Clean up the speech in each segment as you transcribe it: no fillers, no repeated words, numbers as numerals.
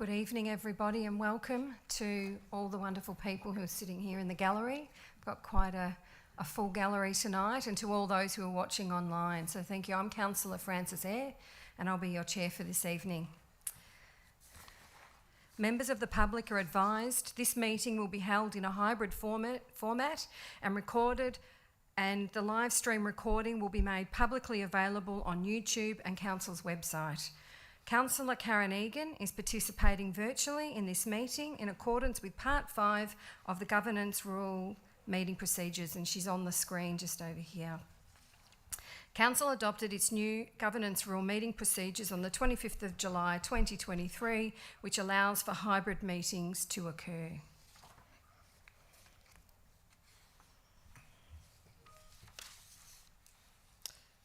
Good evening, everybody, and welcome to all the wonderful people who are sitting here in the gallery. We've got quite a full gallery tonight, and to all those who are watching online. So thank you. I'm Councillor Frances Eyre, and I'll be your chair for this evening. Members of the public are advised this meeting will be held in a hybrid format and recorded, and the live stream recording will be made publicly available on YouTube and Council's website. Councillor Karen Egan is participating virtually in this meeting in accordance with Part 5 of the Governance Rule Meeting Procedures, and she's on the screen just over here. Council adopted its new Governance Rule Meeting Procedures on the 25th of July 2023, which allows for hybrid meetings to occur.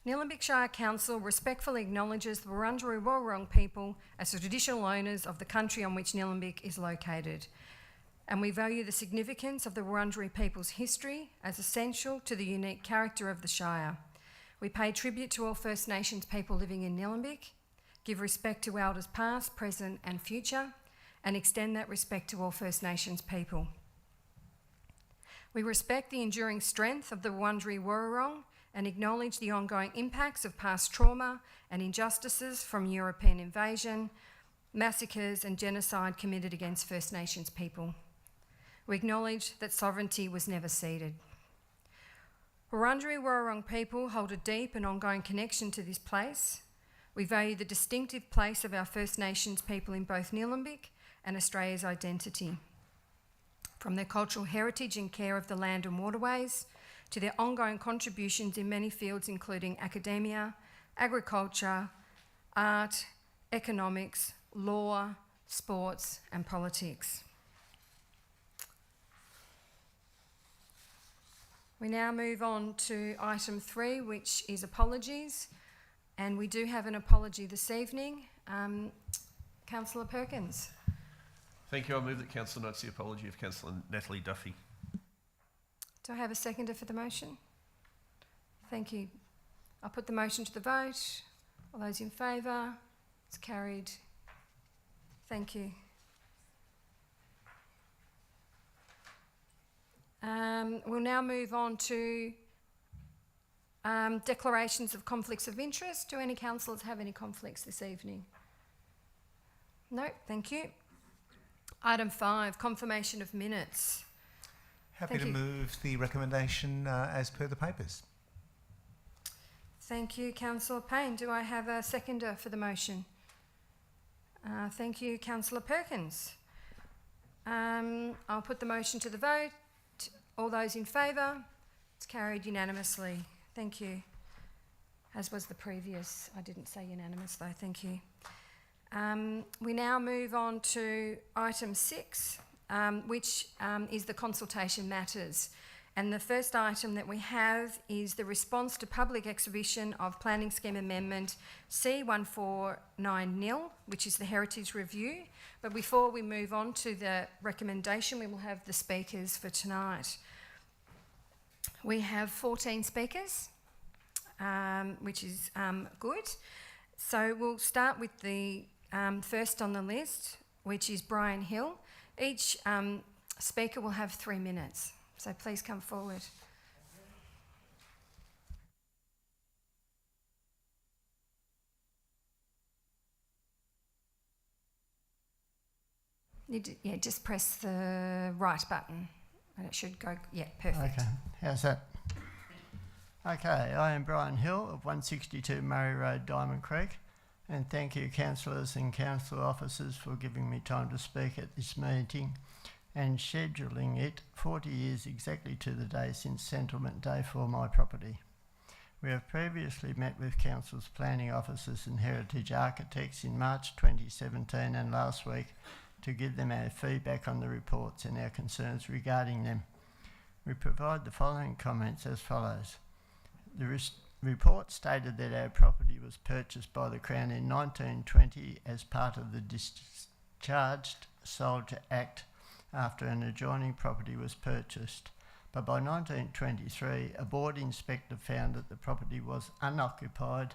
Nillumbik Shire Council respectfully acknowledges the Wurundjeri Woi-wurrung people as the traditional owners of the country on which Nillumbik is located, and we value the significance of the Wurundjeri people's history as essential to the unique character of the Shire. We pay tribute to all First Nations people living in Nillumbik, give respect to Elders past, present and future, and extend that respect to all First Nations people. We respect the enduring strength of the Wurundjeri Woi-wurrung and acknowledge the ongoing impacts of past trauma and injustices from European invasion, massacres and genocide committed against First Nations people. We acknowledge that sovereignty was never ceded. Wurundjeri Woi-wurrung people hold a deep and ongoing connection to this place. We value the distinctive place of our First Nations people in both Nillumbik and Australia's identity. From their cultural heritage and care of the land and waterways, to their ongoing contributions in many fields including academia, agriculture, art, economics, law, sports and politics. We now move on to item 3, which is apologies, and we do have an apology this evening. Councillor Perkins. Thank you. I move that Council notes the apology of Councillor Natalie Duffy. Do I have a seconder for the motion? Thank you. I'll put the motion to the vote. All those in favour? It's carried. Thank you. We'll now move on to declarations of conflicts of interest. Do any councillors have any conflicts this evening? No, thank you. Item 5, confirmation of minutes. Happy to move the recommendation as per the papers. Thank you, Councillor Payne. Do I have a seconder for the motion? Thank you, Councillor Perkins. I'll put the motion to the vote. All those in favour? It's carried unanimously. Thank you. As was the previous. I didn't say unanimous though. Thank you. We now move on to item 6. Which is the consultation matters. And the first item that we have is the response to public exhibition of Planning Scheme Amendment C1490, which is the Heritage Review. But before we move on to the recommendation, we will have the speakers for tonight. We have 14 speakers, which is good. So we'll start with the first on the list, which is Brian Hill. Each speaker will have 3 minutes, so please come forward. Just press the right button and it should go, perfect. Okay, how's that? Okay, I am Brian Hill of 162 Murray Road, Diamond Creek, and thank you councillors and council officers for giving me time to speak at this meeting and scheduling it 40 years exactly to the day since settlement day for my property. We have previously met with council's planning officers and heritage architects in March 2017 and last week to give them our feedback on the reports and our concerns regarding them. We provide the following comments as follows. The report stated that our property was purchased by the Crown in 1920 as part of the Discharged Sold Act after an adjoining property was purchased. But by 1923, a board inspector found that the property was unoccupied,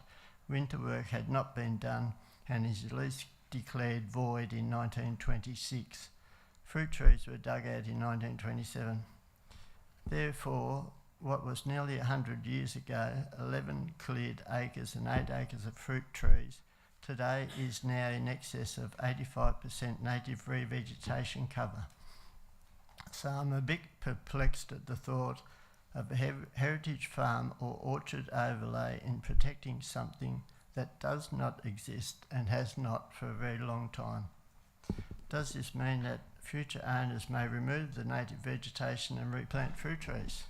winter work had not been done, and his lease declared void in 1926. Fruit trees were dug out in 1927. Therefore, what was nearly 100 years ago, 11 cleared acres and 8 acres of fruit trees, today is now in excess of 85% native revegetation cover. So I'm a bit perplexed at the thought of a heritage farm or orchard overlay in protecting something that does not exist and has not for a very long time. Does this mean that future owners may remove the native vegetation and replant fruit trees?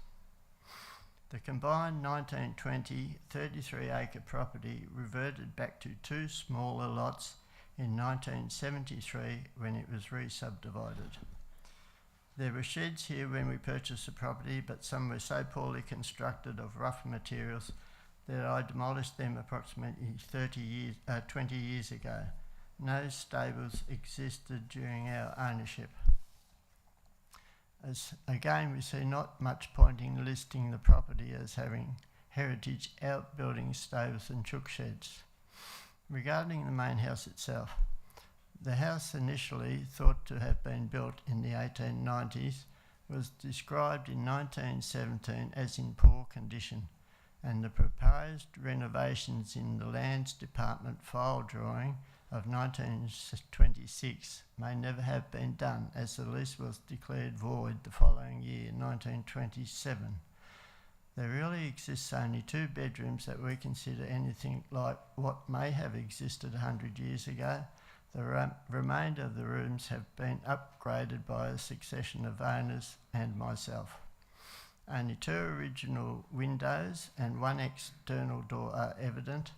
The combined 1920 33-acre property reverted back to 2 smaller lots in 1973 when it was re-subdivided. There were sheds here when we purchased the property, but some were so poorly constructed of rough materials that I demolished them approximately 20 years ago. No stables existed during our ownership. Again, we see not much point in listing the property as having heritage outbuilding stables and chook sheds. Regarding the main house itself, the house initially thought to have been built in the 1890s was described in 1917 as in poor condition, and the proposed renovations in the Lands Department file drawing of 1926 may never have been done, as the lease was declared void the following year, 1927. There really exists only 2 bedrooms that we consider anything like what may have existed 100 years ago. The remainder of the rooms have been upgraded by a succession of owners and myself. Only 2 original windows and 1 external door are evident.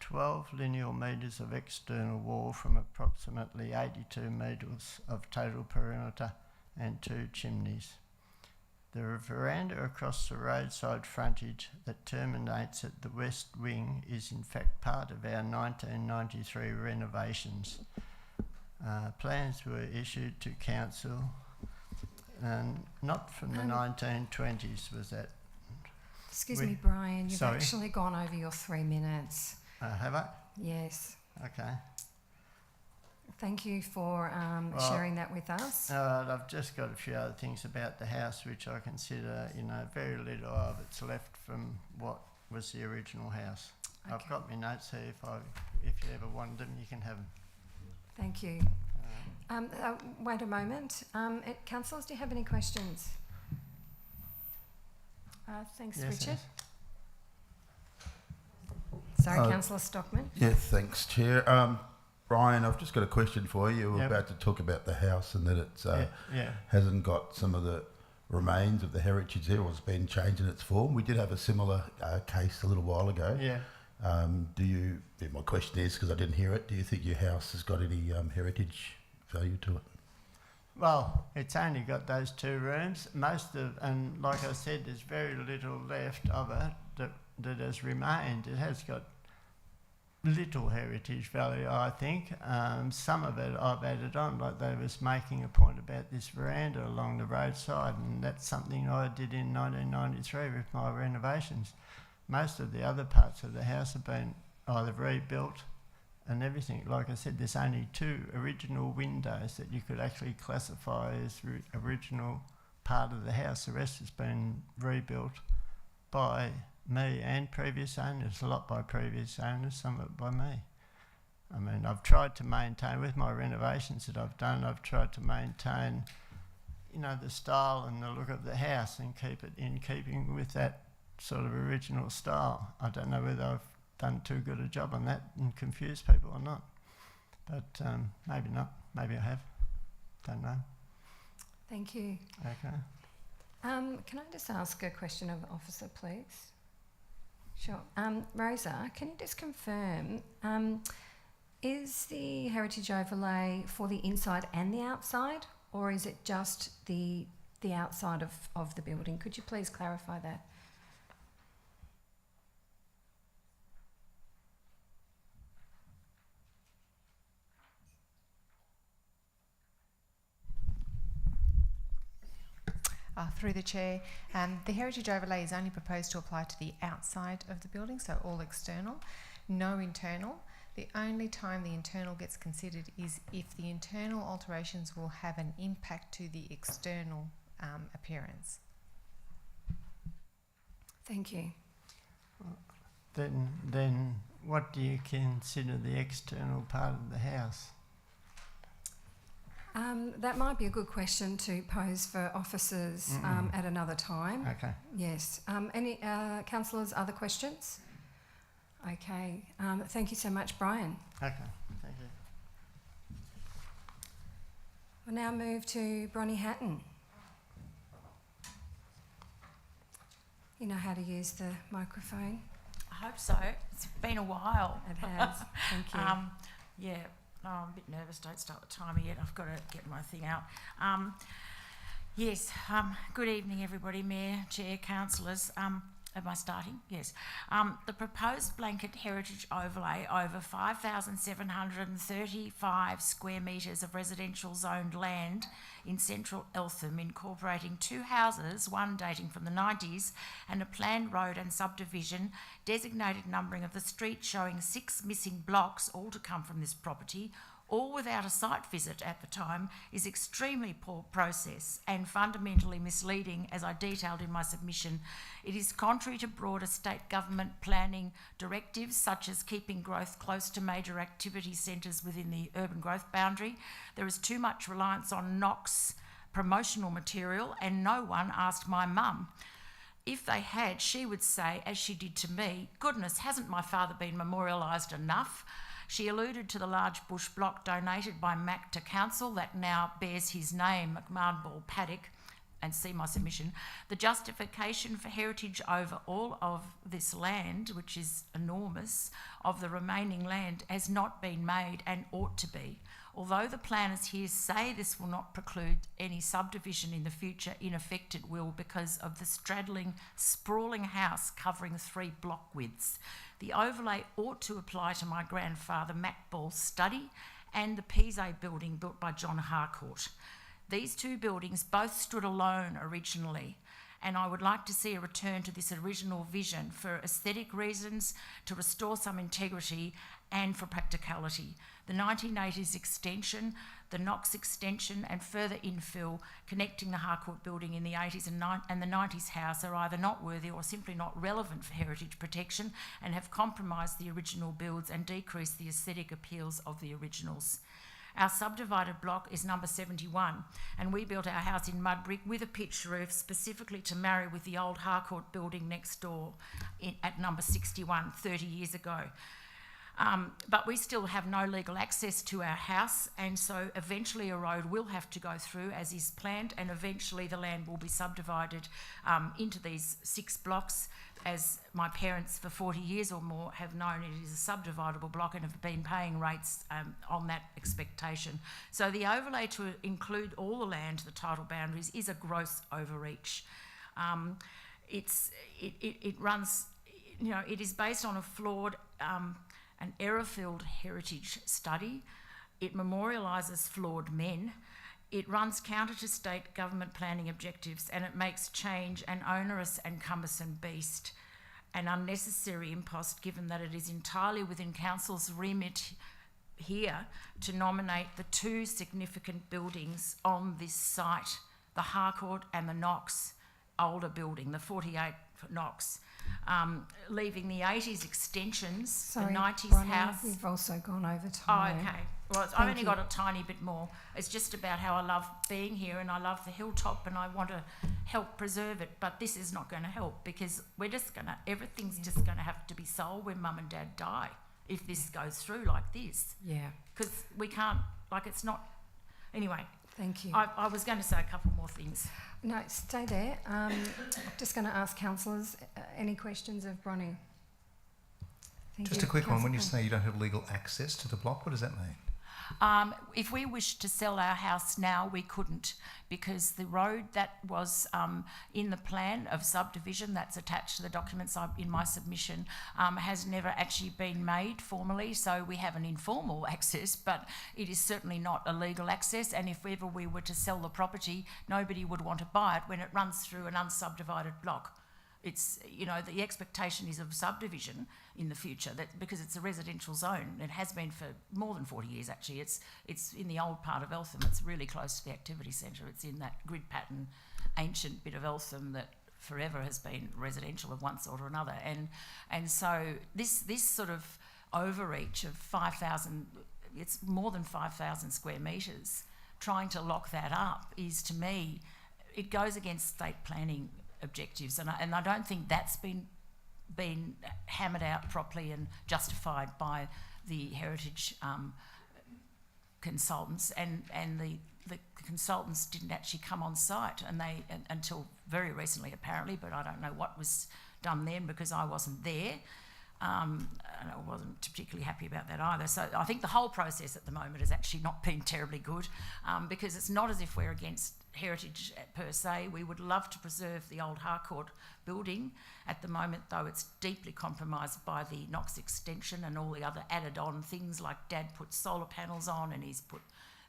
12 linear metres of external wall from approximately 82 metres of total perimeter and 2 chimneys. The veranda across the roadside frontage that terminates at the west wing is in fact part of our 1993 renovations. Plans were issued to council, and not from the 1920s was that. Excuse me, Brian, you've Sorry? actually gone over your 3 minutes. Have I? Yes. Okay. Thank you for sharing that with us. I've just got a few other things about the house which I consider, very little of it's left from what was the original house. Okay. I've got my notes here. If you ever wanted them, you can have them. Thank you. Wait a moment. Councillors, do you have any questions? Thanks, Yes, Richard. yes. Sorry, Councillor Stockman. Yeah, thanks, Chair. Brian, I've just got a question for you. You were Yep. about to talk about the house and that it's Yeah. hasn't got some of the remains of the heritage there, or it's been changed in its form. We did have a similar case a little while ago. Yeah. My question is, because I didn't hear it, do you think your house has got any heritage value to it? Well, it's only got those 2 rooms. And like I said, there's very little left of it that has remained. It has got little heritage value, I think. Some of it I've added on, like they was making a point about this veranda along the roadside, and that's something I did in 1993 with my renovations. Most of the other parts of the house have been either rebuilt and everything. Like I said, there's only 2 original windows that you could actually classify as original part of the house. The rest has been rebuilt by me and previous owners, a lot by previous owners, some of it by me. I mean, I've tried to maintain, with my renovations that I've done, I've tried to maintain, the style and the look of the house and keep it in keeping with that sort of original style. I don't know whether I've done too good a job on that and confused people or not, but maybe not, maybe I have, don't know. Thank you. Okay. Can I just ask a question of Officer, please? Sure. Rosa, can you just confirm, is the heritage overlay for the inside and the outside, or is it just the outside of the building? Could you please clarify that? Through the Chair, the heritage overlay is only proposed to apply to the outside of the building, so all external, no internal. The only time the internal gets considered is if the internal alterations will have an impact to the external appearance. Thank you. Then what do you consider the external part of the house? That might be a good question to pose for officers at another time. Okay. Yes. Any councillors, other questions? Okay. Thank you so much, Brian. Okay, thank you. We'll now move to Bronnie Hatton. You know how to use the microphone? I hope so. It's been a while. It has. Thank you. Yeah, no, I'm a bit nervous. Don't start the timer yet. I've got to get my thing out. Yes, good evening, everybody. Mayor, Chair, councillors. Am I starting? Yes. The proposed blanket heritage overlay over 5,735 square metres of residential zoned land in central Eltham, incorporating 2 houses, one dating from the 90s, and a planned road and subdivision, designated numbering of the street showing 6 missing blocks, all to come from this property, all without a site visit at the time, is extremely poor process and fundamentally misleading, as I detailed in my submission. It is contrary to broader state government planning directives, such as keeping growth close to major activity centres within the urban growth boundary. There is too much reliance on Knox promotional material, and no one asked my mum. If they had, she would say, as she did to me, "Goodness, hasn't my father been memorialised enough?" She alluded to the large bush block donated by Mac to council that now bears his name, McMahon Paddock, and see my submission. The justification for heritage over all of this land, which is enormous, of the remaining land, has not been made and ought to be. Although the planners here say this will not preclude any subdivision in the future, in effect it will, because of the straddling, sprawling house covering 3 block widths. The overlay ought to apply to my grandfather Mac Ball's study and the Pizet building built by John Harcourt. These 2 buildings both stood alone originally, and I would like to see a return to this original vision for aesthetic reasons, to restore some integrity and for practicality. The 1980s extension, the Knox extension and further infill connecting the Harcourt building in the 80s and the 90s house are either not worthy or simply not relevant for heritage protection and have compromised the original builds and decreased the aesthetic appeals of the originals. Our subdivided block is number 71, and we built our house in mud brick with a pitch roof specifically to marry with the old Harcourt building next door at number 61 30 years ago. But we still have no legal access to our house, and so eventually a road will have to go through as is planned, and eventually the land will be subdivided into these 6 blocks, as my parents for 40 years or more have known it is a subdividable block and have been paying rates on that expectation. So the overlay to include all the land, the title boundaries, is a gross overreach. It runs, you know, it is based on a flawed an error-filled heritage study. It memorialises flawed men. It runs counter to state government planning objectives, and it makes change an onerous and cumbersome beast, an unnecessary impost, given that it is entirely within council's remit here to nominate the 2 significant buildings on this site, the Harcourt and the Knox older building, the 48 Knox. Leaving the 80s extensions, Sorry, the 90s Bronnie, house. You've also gone over Oh, time. okay. Well, I've only got a tiny bit more. It's just about how I love being here and I love the hilltop and I want to help preserve it. But this is not going to help because everything's just going to have to be sold when Mum and Dad die if this goes through like this. Yeah. Because we can't, it's not. Anyway. Thank you. I was going to say a couple more things. No, stay there. Just going to ask councillors any questions of Bronnie. Just a quick one. When you say you don't have legal access to the block, what does that mean? If we wished to sell our house now, we couldn't, because the road that was in the plan of subdivision that's attached to the documents in my submission has never actually been made formally, so we have an informal access, but it is certainly not a legal access, and if ever we were to sell the property, nobody would want to buy it when it runs through an unsubdivided block. It's, you know, the expectation is of subdivision in the future, that because it's a residential zone. It has been for more than 40 years, actually. It's in the old part of Eltham. It's really close to the activity centre. It's in that grid pattern, ancient bit of Eltham that forever has been residential of one sort or another. And so this sort of overreach of 5,000, it's more than 5,000 square metres, trying to lock that up is, to me, it goes against state planning objectives, and I don't think that's been hammered out properly and justified by the heritage consultants, and the consultants didn't actually come on site, and until very recently apparently, but I don't know what was done then because I wasn't there. And I wasn't particularly happy about that either. So I think the whole process at the moment has actually not been terribly good, because it's not as if we're against heritage per se. We would love to preserve the old Harcourt building. At the moment, though, it's deeply compromised by the Knox extension and all the other added on things, like Dad put solar panels on and he's put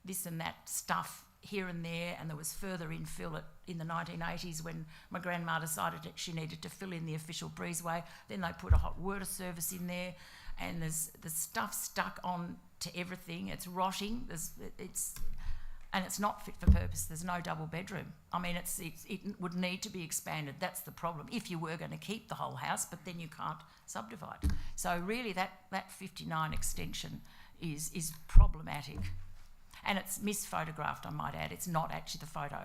this and that stuff here and there, and there was further infill in the 1980s when my grandma decided that she needed to fill in the official breezeway. Then they put a hot water service in there, and there's stuff stuck on to everything. It's rotting. And it's not fit for purpose. There's no double bedroom. I mean, it would need to be expanded. That's the problem. If you were going to keep the whole house, but then you can't subdivide. So really, that 59 extension is problematic. And it's misphotographed, I might add. It's not actually the photo.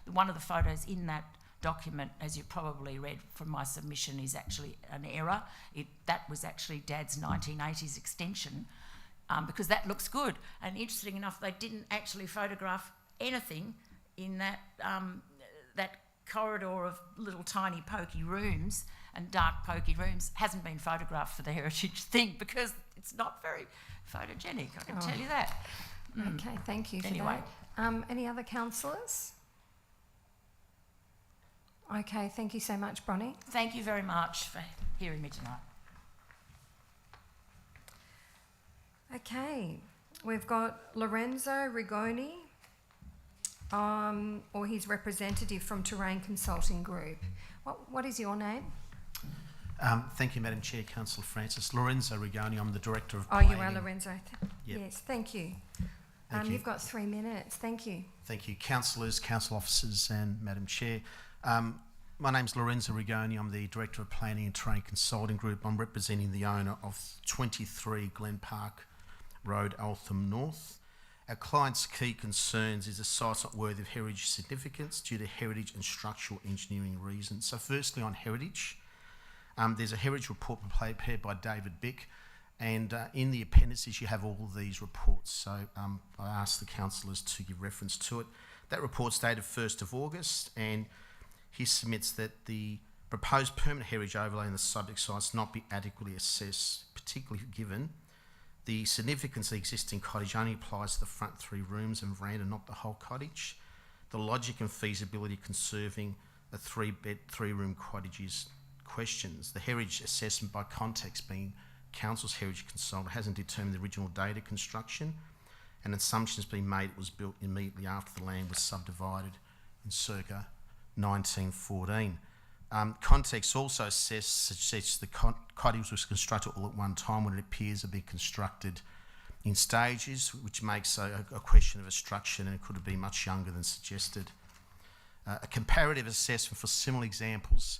One of the photos in that document, as you probably read from my submission, is actually an error. That was actually Dad's 1980s extension, because that looks good. And interesting enough, they didn't actually photograph anything in that corridor of little tiny pokey rooms and dark pokey rooms. Hasn't been photographed for the heritage thing because it's not very photogenic, I can tell you that. Okay, thank you for Anyway. that. Any other councillors? Okay, thank you so much, Bronnie. Thank you very much for hearing me tonight. Okay, we've got Lorenzo Rigoni, or his representative from Terrain Consulting Group. What is your name? Thank you, Madam Chair, Councillor Francis. Lorenzo Rigoni, I'm the Director of Oh, Planning. you are Lorenzo. Yep. Yes, thank you. Thank you. You've got 3 minutes. Thank you. Thank you, councillors, council officers and Madam Chair. My name's Lorenzo Rigoni. I'm the Director of Planning and Terrain Consulting Group. I'm representing the owner of 23 Glen Park Road, Eltham North. Our client's key concerns is the site's not worthy of heritage significance due to heritage and structural engineering reasons. So firstly, on heritage, there's a heritage report prepared by David Bick, and in the appendices you have all of these reports. So I asked the councillors to give reference to it. That report's dated 1st of August, and he submits that the proposed permanent heritage overlay in the subject sites not be adequately assessed, particularly given the significance of the existing cottage only applies to the front 3 rooms and veranda, not the whole cottage. The logic and feasibility of conserving a 3-room cottage is questions. The heritage assessment by context being Council's heritage consultant hasn't determined the original date of construction, and assumptions being made it was built immediately after the land was subdivided in circa 1914. Context also suggests the cottage was constructed all at one time when it appears to be constructed in stages, which makes a question of destruction, and it could have been much younger than suggested. A comparative assessment for similar examples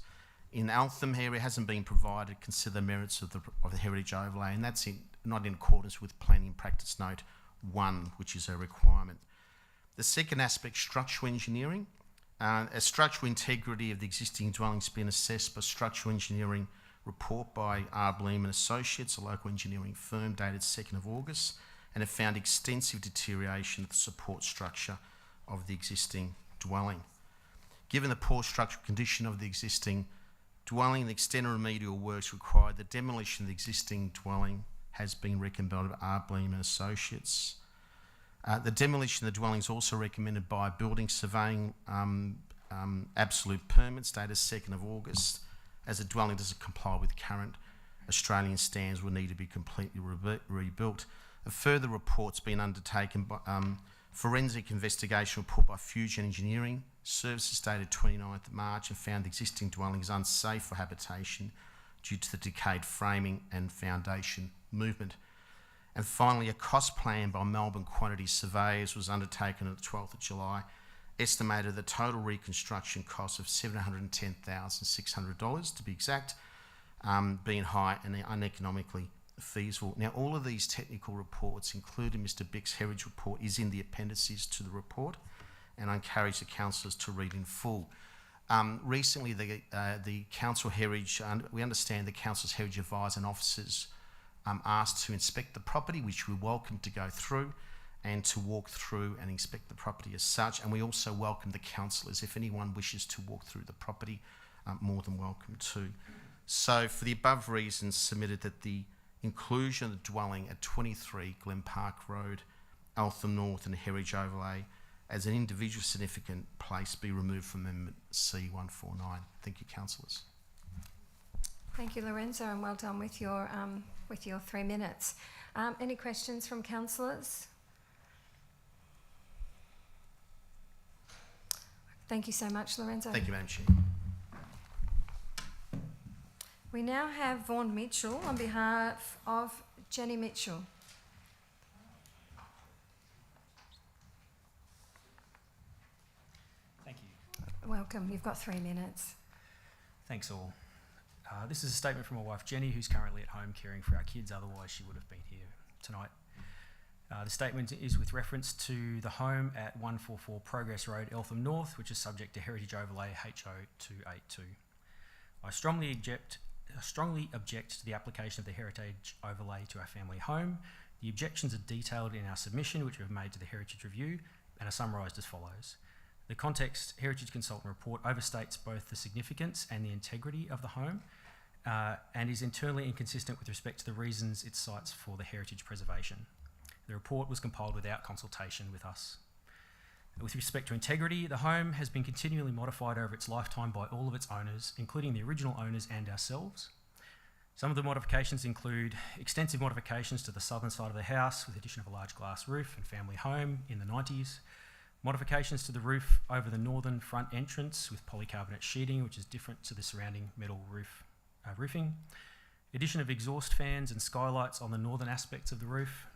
in Eltham area hasn't been provided to consider the merits of the heritage overlay, and that's not in accordance with Planning Practice Note 1, which is a requirement. The second aspect, structural engineering. A structural integrity of the existing dwellings been assessed by structural engineering report by R. Bleam and Associates, a local engineering firm, dated 2nd of August, and have found extensive deterioration of the support structure of the existing dwelling. Given the poor structural condition of the existing dwelling and the extent of remedial works required, the demolition of the existing dwelling has been recommended by R. Bleam and Associates. The demolition of the dwelling is also recommended by building surveying absolute permits dated 2nd of August, as the dwelling doesn't comply with current Australian standards, will need to be completely rebuilt. A further report's been undertaken by forensic investigation report by Fusion Engineering Services dated 29th of March and found the existing dwellings unsafe for habitation due to the decayed framing and foundation movement. And finally, a cost plan by Melbourne Quantity Surveyors was undertaken on the 12th of July, estimated the total reconstruction cost of $710,600 to be exact, being high and uneconomically feasible. Now, all of these technical reports, including Mr. Bick's heritage report, is in the appendices to the report, and I encourage the councillors to read in full. Recently, the council heritage, we understand the council's heritage advisors and officers asked to inspect the property, which we welcome to go through and to walk through and inspect the property as such. And we also welcome the councillors, if anyone wishes to walk through the property, more than welcome to. So for the above reasons, submitted that the inclusion of the dwelling at 23 Glen Park Road, Eltham North and Heritage Overlay as an individual significant place be removed from Amendment C149. Thank you, councillors. Thank you, Lorenzo, and well done with your 3 minutes. Any questions from councillors? Thank you so much, Lorenzo. Thank you, Madam Chair. We now have Vaughan Mitchell on behalf of Jenny Mitchell. Thank you. Welcome. You've got 3 minutes. Thanks all. This is a statement from my wife Jenny, who's currently at home caring for our kids, otherwise she would have been here tonight. The statement is with reference to the home at 144 Progress Road, Eltham North, which is subject to Heritage Overlay HO282. I strongly object to the application of the Heritage Overlay to our family home. The objections are detailed in our submission, which we've made to the Heritage Review, and are summarised as follows. The Context Heritage Consultant Report overstates both the significance and the integrity of the home, and is internally inconsistent with respect to the reasons it cites for the heritage preservation. The report was compiled without consultation with us. With respect to integrity, the home has been continually modified over its lifetime by all of its owners, including the original owners and ourselves. Some of the modifications include extensive modifications to the southern side of the house with the addition of a large glass roof and family home in the 90s, modifications to the roof over the northern front entrance with polycarbonate sheeting, which is different to the surrounding metal roofing, addition of exhaust fans and skylights on the northern aspects of the roof,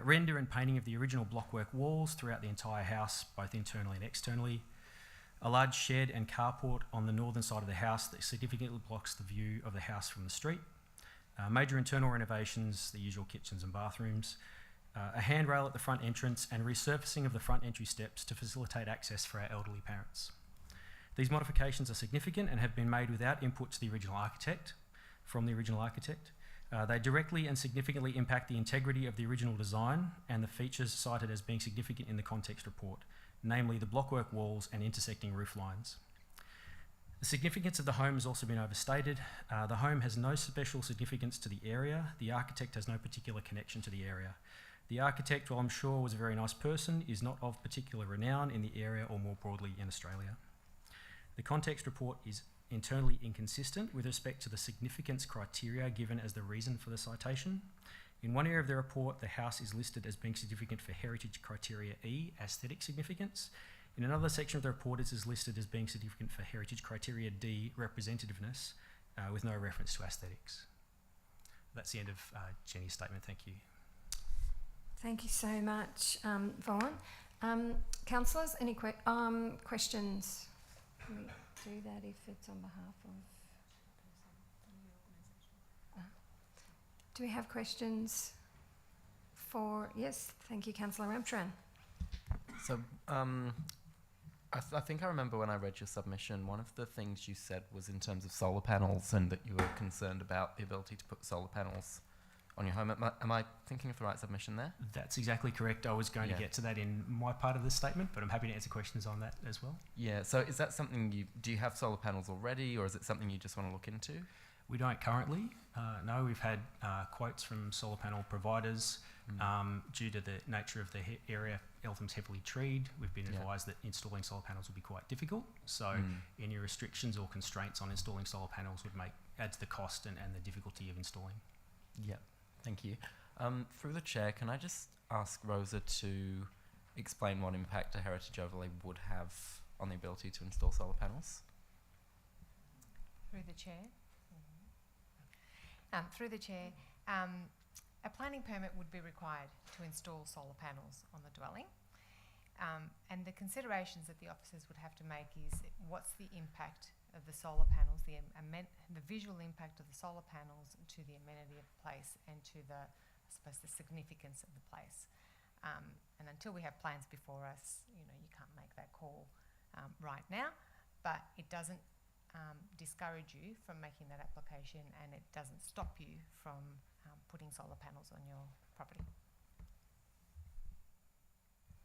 render and painting of the original blockwork walls throughout the entire house, both internally and externally, a large shed and carport on the northern side of the house that significantly blocks the view of the house from the street, major internal renovations, the usual kitchens and bathrooms, a handrail at the front entrance and resurfacing of the front entry steps to facilitate access for our elderly parents. These modifications are significant and have been made without input to the original architect, from the original architect. They directly and significantly impact the integrity of the original design and the features cited as being significant in the context report, namely the blockwork walls and intersecting roof lines. The significance of the home has also been overstated. The home has no special significance to the area. The architect has no particular connection to the area. The architect, while I'm sure was a very nice person, is not of particular renown in the area or more broadly in Australia. The context report is internally inconsistent with respect to the significance criteria given as the reason for the citation. In one area of the report, the house is listed as being significant for heritage criteria E, aesthetic significance. In another section of the report, it is listed as being significant for heritage criteria D, representativeness, with no reference to aesthetics. That's the end of Jenny's statement. Thank you. Thank you so much, Vaughan. Councillors, any questions? Can we do that if it's on behalf of... Do we have questions for... Yes, thank you, Councillor Ramtran. So, I think I remember when I read your submission, one of the things you said was in terms of solar panels and that you were concerned about the ability to put solar panels on your home. Am I thinking of the right submission there? That's exactly correct. I was going to get to that in my part of the statement, but I'm happy to answer questions on that as well. Yeah, so is that something do you have solar panels already, or is it something you just want to look into? We don't currently. No, we've had quotes from solar panel providers. Due to the nature of the area, Eltham's heavily treed. We've been advised that installing solar panels would be quite difficult. So any restrictions or constraints on installing solar panels would add to the cost and the difficulty of installing. Yeah, thank you. Through the chair, can I just ask Rosa to explain what impact a heritage overlay would have on the ability to install solar panels? Through the chair. Through the chair, a planning permit would be required to install solar panels on the dwelling. And the considerations that the officers would have to make is what's the impact of the solar panels, the visual impact of the solar panels to the amenity of the place and to the, I suppose, the significance of the place. And until we have plans before us, you know, you can't make that call right now, but it doesn't discourage you from making that application, and it doesn't stop you from putting solar panels on your property.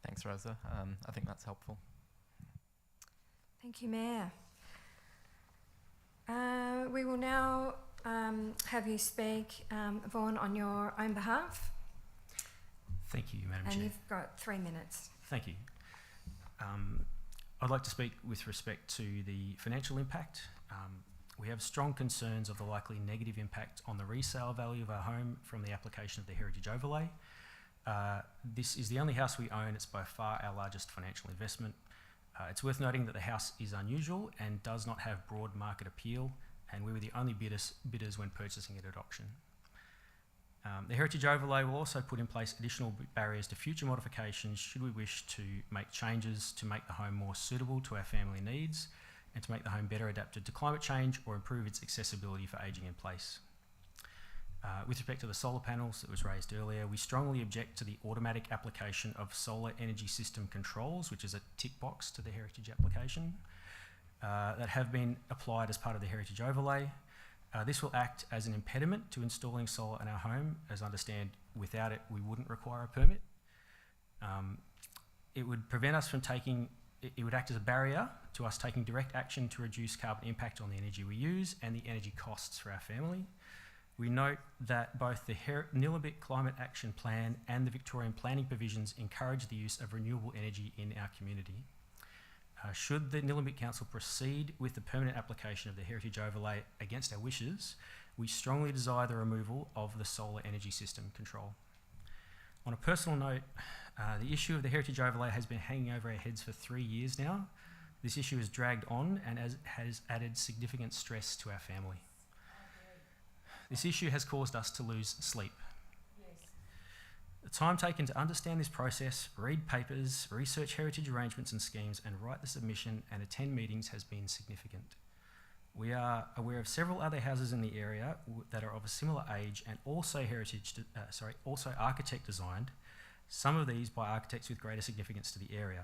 Thanks, Rosa. I think that's helpful. Thank you, Mayor. We will now have you speak, Vaughan, on your own behalf. Thank you, Madam And Chair. you've got 3 minutes. Thank you. I'd like to speak with respect to the financial impact. We have strong concerns of the likely negative impact on the resale value of our home from the application of the heritage overlay. This is the only house we own. It's by far our largest financial investment. It's worth noting that the house is unusual and does not have broad market appeal, and we were the only bidders when purchasing it at auction. The heritage overlay will also put in place additional barriers to future modifications should we wish to make changes to make the home more suitable to our family needs and to make the home better adapted to climate change or improve its accessibility for ageing in place. With respect to the solar panels that was raised earlier, we strongly object to the automatic application of solar energy system controls, which is a tick box to the heritage application, that have been applied as part of the heritage overlay. This will act as an impediment to installing solar in our home, as I understand without it we wouldn't require a permit. It would prevent us from it would act as a barrier to us taking direct action to reduce carbon impact on the energy we use and the energy costs for our family. We note that both the Nillumbik Climate Action Plan and the Victorian planning provisions encourage the use of renewable energy in our community. Should the Nillumbik Council proceed with the permanent application of the heritage overlay against our wishes, we strongly desire the removal of the solar energy system control. On a personal note, the issue of the heritage overlay has been hanging over our heads for 3 years now. This issue has dragged on and has added significant stress to our family. This issue has caused us to lose sleep. The time taken to understand this process, read papers, research heritage arrangements and schemes, and write the submission and attend meetings has been significant. We are aware of several other houses in the area that are of a similar age and also also architect designed, some of these by architects with greater significance to the area.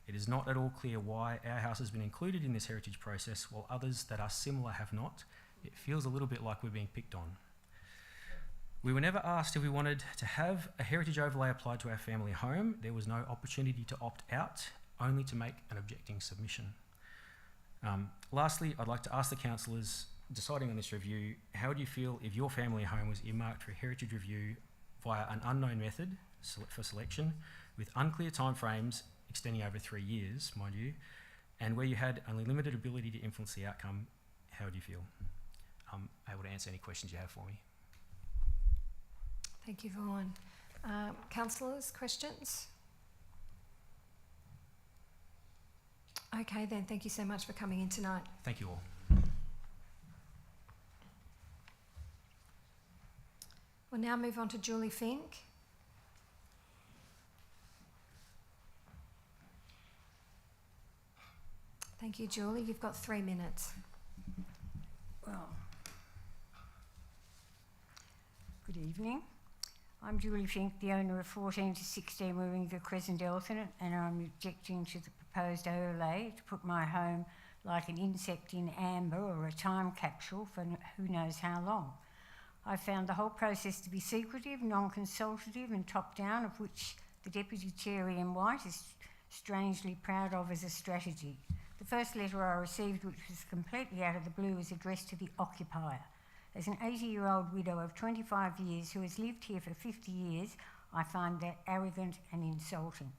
It is not at all clear why our house has been included in this heritage process while others that are similar have not. It feels a little bit like we're being picked on. We were never asked if we wanted to have a heritage overlay applied to our family home. There was no opportunity to opt out, only to make an objecting submission. Lastly, I'd like to ask the councillors deciding on this review, how would you feel if your family home was earmarked for a heritage review via an unknown method for selection with unclear timeframes extending over 3 years, mind you, and where you had only limited ability to influence the outcome? How would you feel? I'm able to answer any questions you have for me. Thank you, Vaughan. Councillors, questions? Okay then, thank you so much for coming in tonight. Thank you all. We'll now move on to Julie Fink. Thank you, Julie. You've got 3 minutes. Well, good evening. I'm Julie Fink, the owner of 14 to 16 Warringah Crescent Elephant, and I'm objecting to the proposed overlay to put my home like an insect in amber or a time capsule for who knows how long. I found the whole process to be secretive, non-consultative and top-down, of which the Deputy Chair Ian White is strangely proud of as a strategy. The first letter I received, which was completely out of the blue, was addressed to the occupier. As an 80-year-old widow of 25 years who has lived here for 50 years, I find that arrogant and insulting.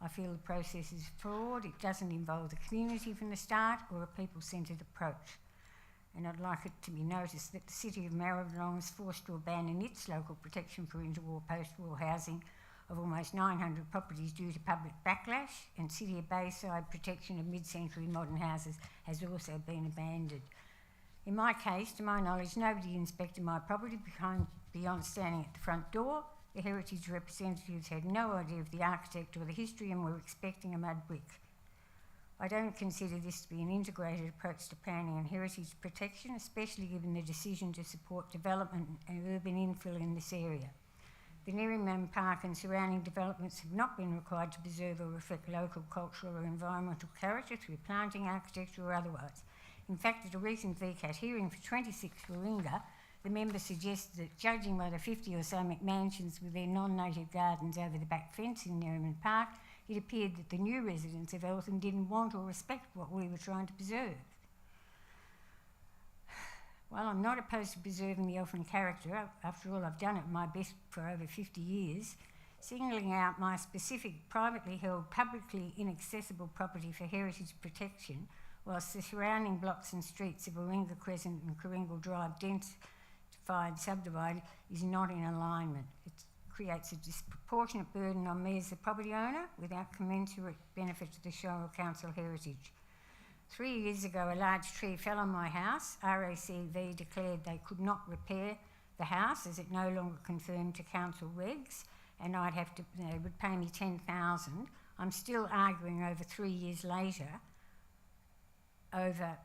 I feel the process is flawed, it doesn't involve the community from the start or a people-centred approach. And I'd like it to be noticed that the City of Maribyrnong is forced to abandon its local protection for interwar post-war housing of almost 900 properties due to public backlash, and City of Bayside protection of mid-century modern houses has also been abandoned. In my case, to my knowledge, nobody inspected my property beyond standing at the front door. The heritage representatives had no idea of the architect or the history and were expecting a mud brick. I don't consider this to be an integrated approach to planning and heritage protection, especially given the decision to support development and urban infill in this area. The Neriman Park and surrounding developments have not been required to preserve or reflect local cultural or environmental character through planting, architecture or otherwise. In fact, at a recent VCAT hearing for 26 Warringah, the member suggested that, judging by the 50 or so McMansions with their non-native gardens over the back fence in Neriman Park, it appeared that the new residents of Eltham didn't want or respect what we were trying to preserve. While I'm not opposed to preserving the Eltham character, after all I've done it my best for over 50 years, singling out my specific privately held, publicly inaccessible property for heritage protection, whilst the surrounding blocks and streets of Warringah Crescent and Coringal Drive densified subdivided is not in alignment. It creates a disproportionate burden on me as the property owner without commensurate benefit to the Shire Council heritage. 3 years ago, a large tree fell on my house. RACV declared they could not repair the house as it no longer conformed to council regs, and they would pay me $10,000. I'm still arguing over 3 years later over,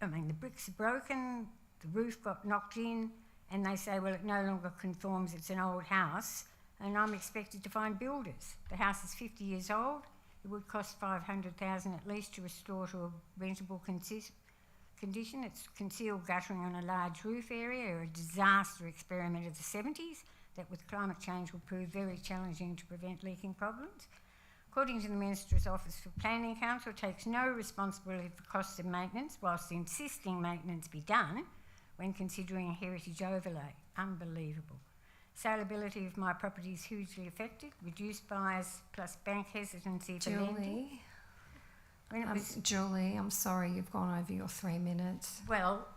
the bricks are broken, the roof got knocked in, and they say, well, it no longer conforms, it's an old house, and I'm expected to find builders. The house is 50 years old. It would cost $500,000 at least to restore to a rentable condition. It's concealed guttering on a large roof area, a disaster experiment of the 70s that with climate change will prove very challenging to prevent leaking problems. According to the Minister's Office for Planning, Council takes no responsibility for costs of maintenance whilst insisting maintenance be done when considering a heritage overlay. Unbelievable. Saleability of my property is hugely affected, reduced buyers plus bank hesitancy for lending. Julie, I'm sorry you've gone over your 3 minutes. Well,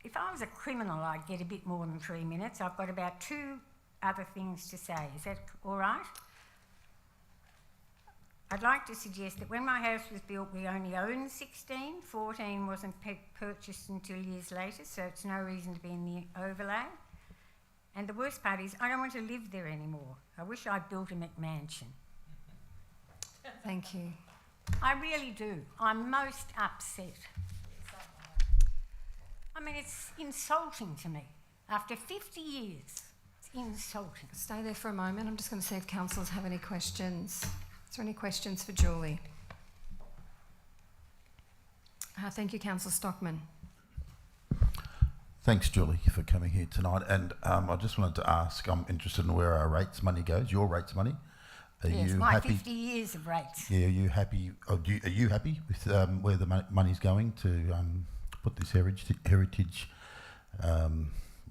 if I was a criminal, I'd get a bit more than 3 minutes. I've got about 2 other things to say. Is that all right? I'd like to suggest that when my house was built, we only owned 16. 14 wasn't purchased until years later, so it's no reason to be in the overlay. And the worst part is I don't want to live there anymore. I wish I'd built a McMansion. Thank you. I really do. I'm most upset. It's insulting to me. After 50 years, it's insulting. Stay there for a moment. I'm just going to see if councillors have any questions. Is there any questions for Julie? Thank you, Councillor Stockman. Thanks, Julie, for coming here tonight. And I just wanted to ask, I'm interested in where our rates money goes, your rates money. Are yes, you my happy? 50 years of rates. Yeah, are you happy? Are you happy with where the money's going to put this heritage,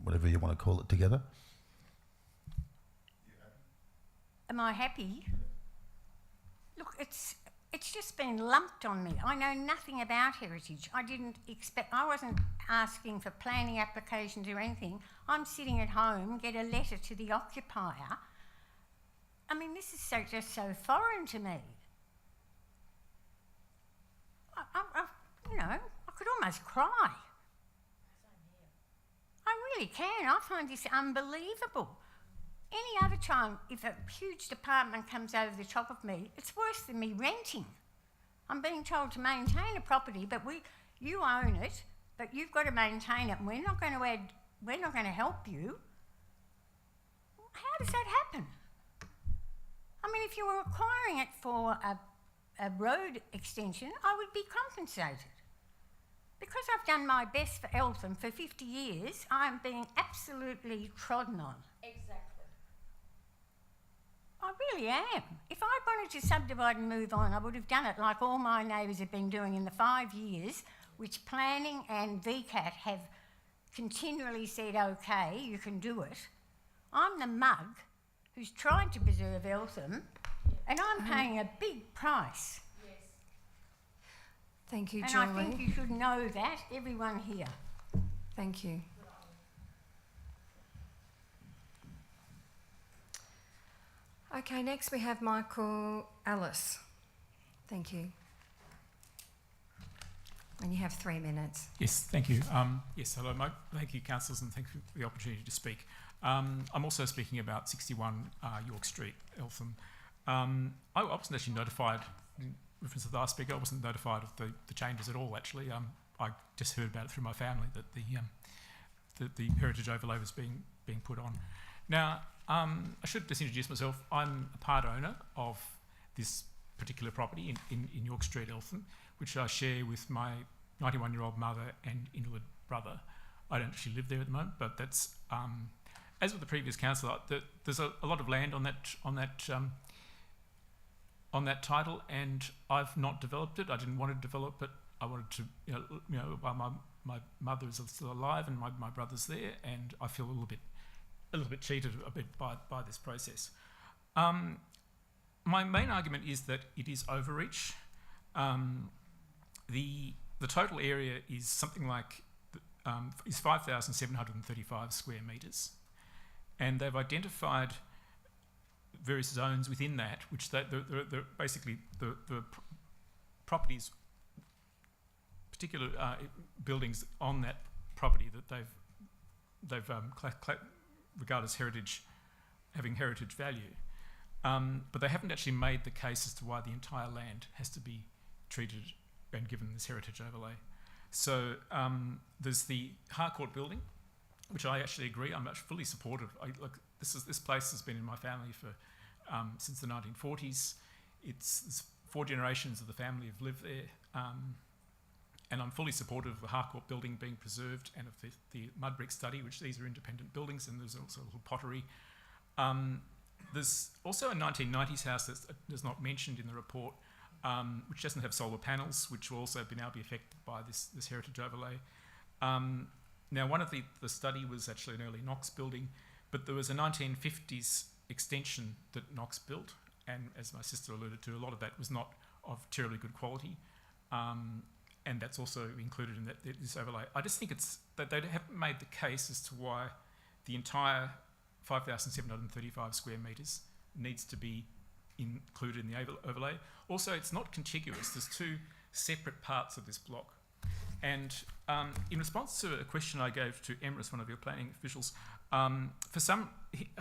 whatever you want to call it, together? Am I happy? Look, it's just been lumped on me. I know nothing about heritage. I wasn't asking for planning applications or anything. I'm sitting at home, get a letter to the occupier. This is just so foreign to me. I could almost cry. I really can. I find this unbelievable. Any other time, if a huge department comes over the top of me, it's worse than me renting. I'm being told to maintain a property, but you own it, but you've got to maintain it, and we're not going to help you. How does that happen? If you were acquiring it for a road extension, I would be compensated. Because I've done my best for Eltham for 50 years, I'm being absolutely trodden on. Exactly. I really am. If I wanted to subdivide and move on, I would have done it like all my neighbours have been doing in the 5 years, which planning and VCAT have continually said, okay, you can do it. I'm the mug who's tried to preserve Eltham, and I'm paying a big price. Yes. Thank you, and Julie. I think you should know that, everyone here. Thank you. Okay, next we have Michael Ellis. Thank you. And you have 3 minutes. Yes, thank you. Yes, hello, Mike. Thank you, councillors, and thank you for the opportunity to speak. I'm also speaking about 61 York Street, Eltham. I wasn't actually notified, in reference to the last speaker, I wasn't notified of the changes at all, actually. I just heard about it through my family, that the heritage overlay was being put on. Now, I should just introduce myself. I'm a part owner of this particular property in York Street, Eltham, which I share with my 91-year-old mother and invalid brother. I don't actually live there at the moment, but that's, as with the previous councillor, there's a lot of land on that title, and I've not developed it. I didn't want to develop it. I wanted to, while my mother is still alive and my brother's there, and I feel a little bit cheated by this process. My main argument is that it is overreach. The total area is something like is 5,735 square metres, and they've identified various zones within that, which basically the properties, particular buildings on that property that they've regarded as heritage, having heritage value. But they haven't actually made the case as to why the entire land has to be treated and given this heritage overlay. So there's the Harcourt building, which I actually agree. I'm actually fully supportive. This place has been in my family for since the 1940s. It's 4 generations of the family have lived there, and I'm fully supportive of the Harcourt building being preserved and of the mud brick study, which these are independent buildings, and there's also a little pottery. There's also a 1990s house that's not mentioned in the report, which doesn't have solar panels, which will also now be affected by this heritage overlay. Now, one of the study was actually an early Knox building, but there was a 1950s extension that Knox built, and as my sister alluded to, a lot of that was not of terribly good quality, and that's also included in this overlay. I just think it's that they haven't made the case as to why the entire 5,735 square metres needs to be included in the overlay. Also, it's not contiguous. There's 2 separate parts of this block. And in response to a question I gave to Emrys, one of your planning officials,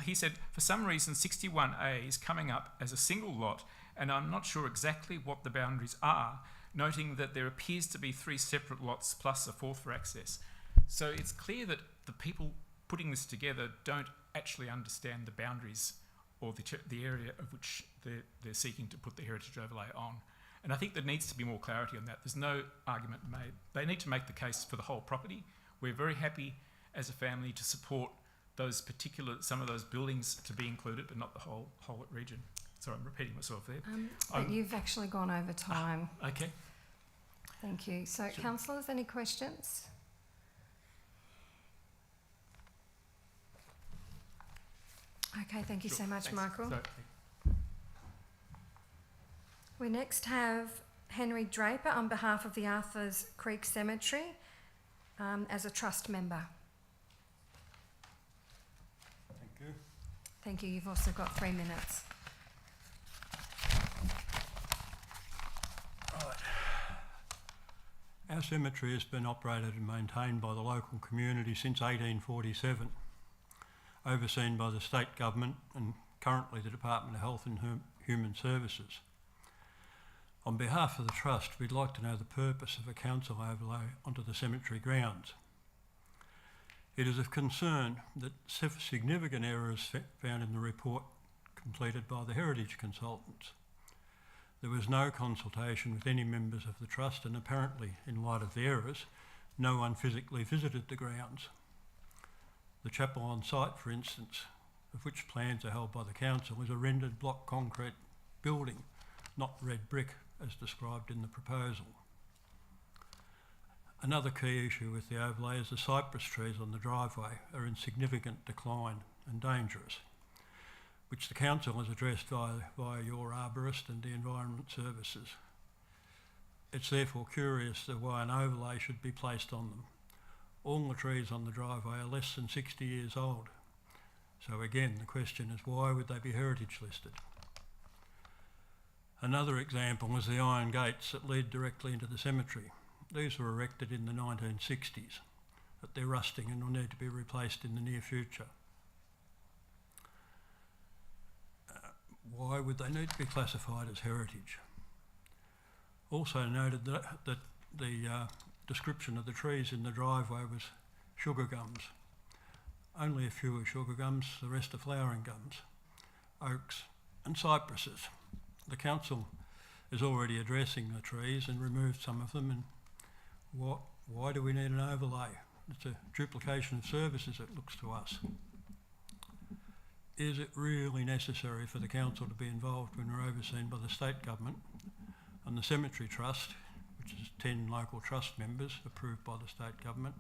he said, for some reason 61A is coming up as a single lot, and I'm not sure exactly what the boundaries are, noting that there appears to be 3 separate lots plus a 4th for access. So it's clear that the people putting this together don't actually understand the boundaries or the area of which they're seeking to put the heritage overlay on. And I think there needs to be more clarity on that. There's no argument made. They need to make the case for the whole property. We're very happy as a family to support some of those buildings to be included, but not the whole region. Sorry, I'm repeating myself there. But you've actually gone over time. Okay. Thank you. So, Sure. councillors, any questions? Okay, thank you so much, Thanks. Michael. So, We next have Henry Draper on behalf of the Arthurs Creek Cemetery as a trust member. Thank you. Thank you. You've also got 3 minutes. Right. Our cemetery has been operated and maintained by the local community since 1847, overseen by the state government and currently the Department of Health and Human Services. On behalf of the Trust, we'd like to know the purpose of a council overlay onto the cemetery grounds. It is of concern that significant errors found in the report completed by the heritage consultants. There was no consultation with any members of the Trust, and apparently, in light of the errors, no one physically visited the grounds. The chapel on site, for instance, of which plans are held by the council, is a rendered block concrete building, not red brick as described in the proposal. Another key issue with the overlay is the cypress trees on the driveway are in significant decline and dangerous, which the council has addressed via your arborist and the Environment Services. It's therefore curious that why an overlay should be placed on them. All the trees on the driveway are less than 60 years old, So again, the question is, why would they be heritage listed? Another example is the iron gates that lead directly into the cemetery. These were erected in the 1960s, but they're rusting and will need to be replaced in the near future. Why would they need to be classified as heritage? Also noted that the description of the trees in the driveway was sugar gums. Only a few are sugar gums, the rest are flowering gums, oaks and cypresses. The council is already addressing the trees and removed some of them, and why do we need an overlay? It's a duplication of services, it looks to us. Is it really necessary for the council to be involved when we're overseen by the state government and the Cemetery Trust, which is 10 local trust members approved by the state government,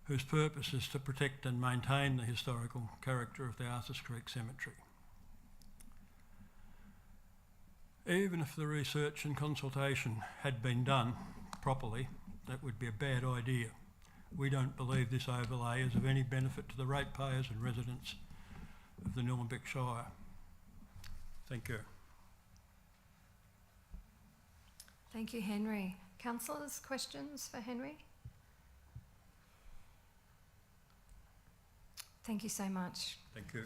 whose purpose is to protect and maintain the historical character of the Arthurs Creek Cemetery? Even if the research and consultation had been done properly, that would be a bad idea. We don't believe this overlay is of any benefit to the ratepayers and residents of the Nillumbik Shire. Thank you. Thank you, Henry. Councillors, questions for Henry? Thank you so much. Thank you.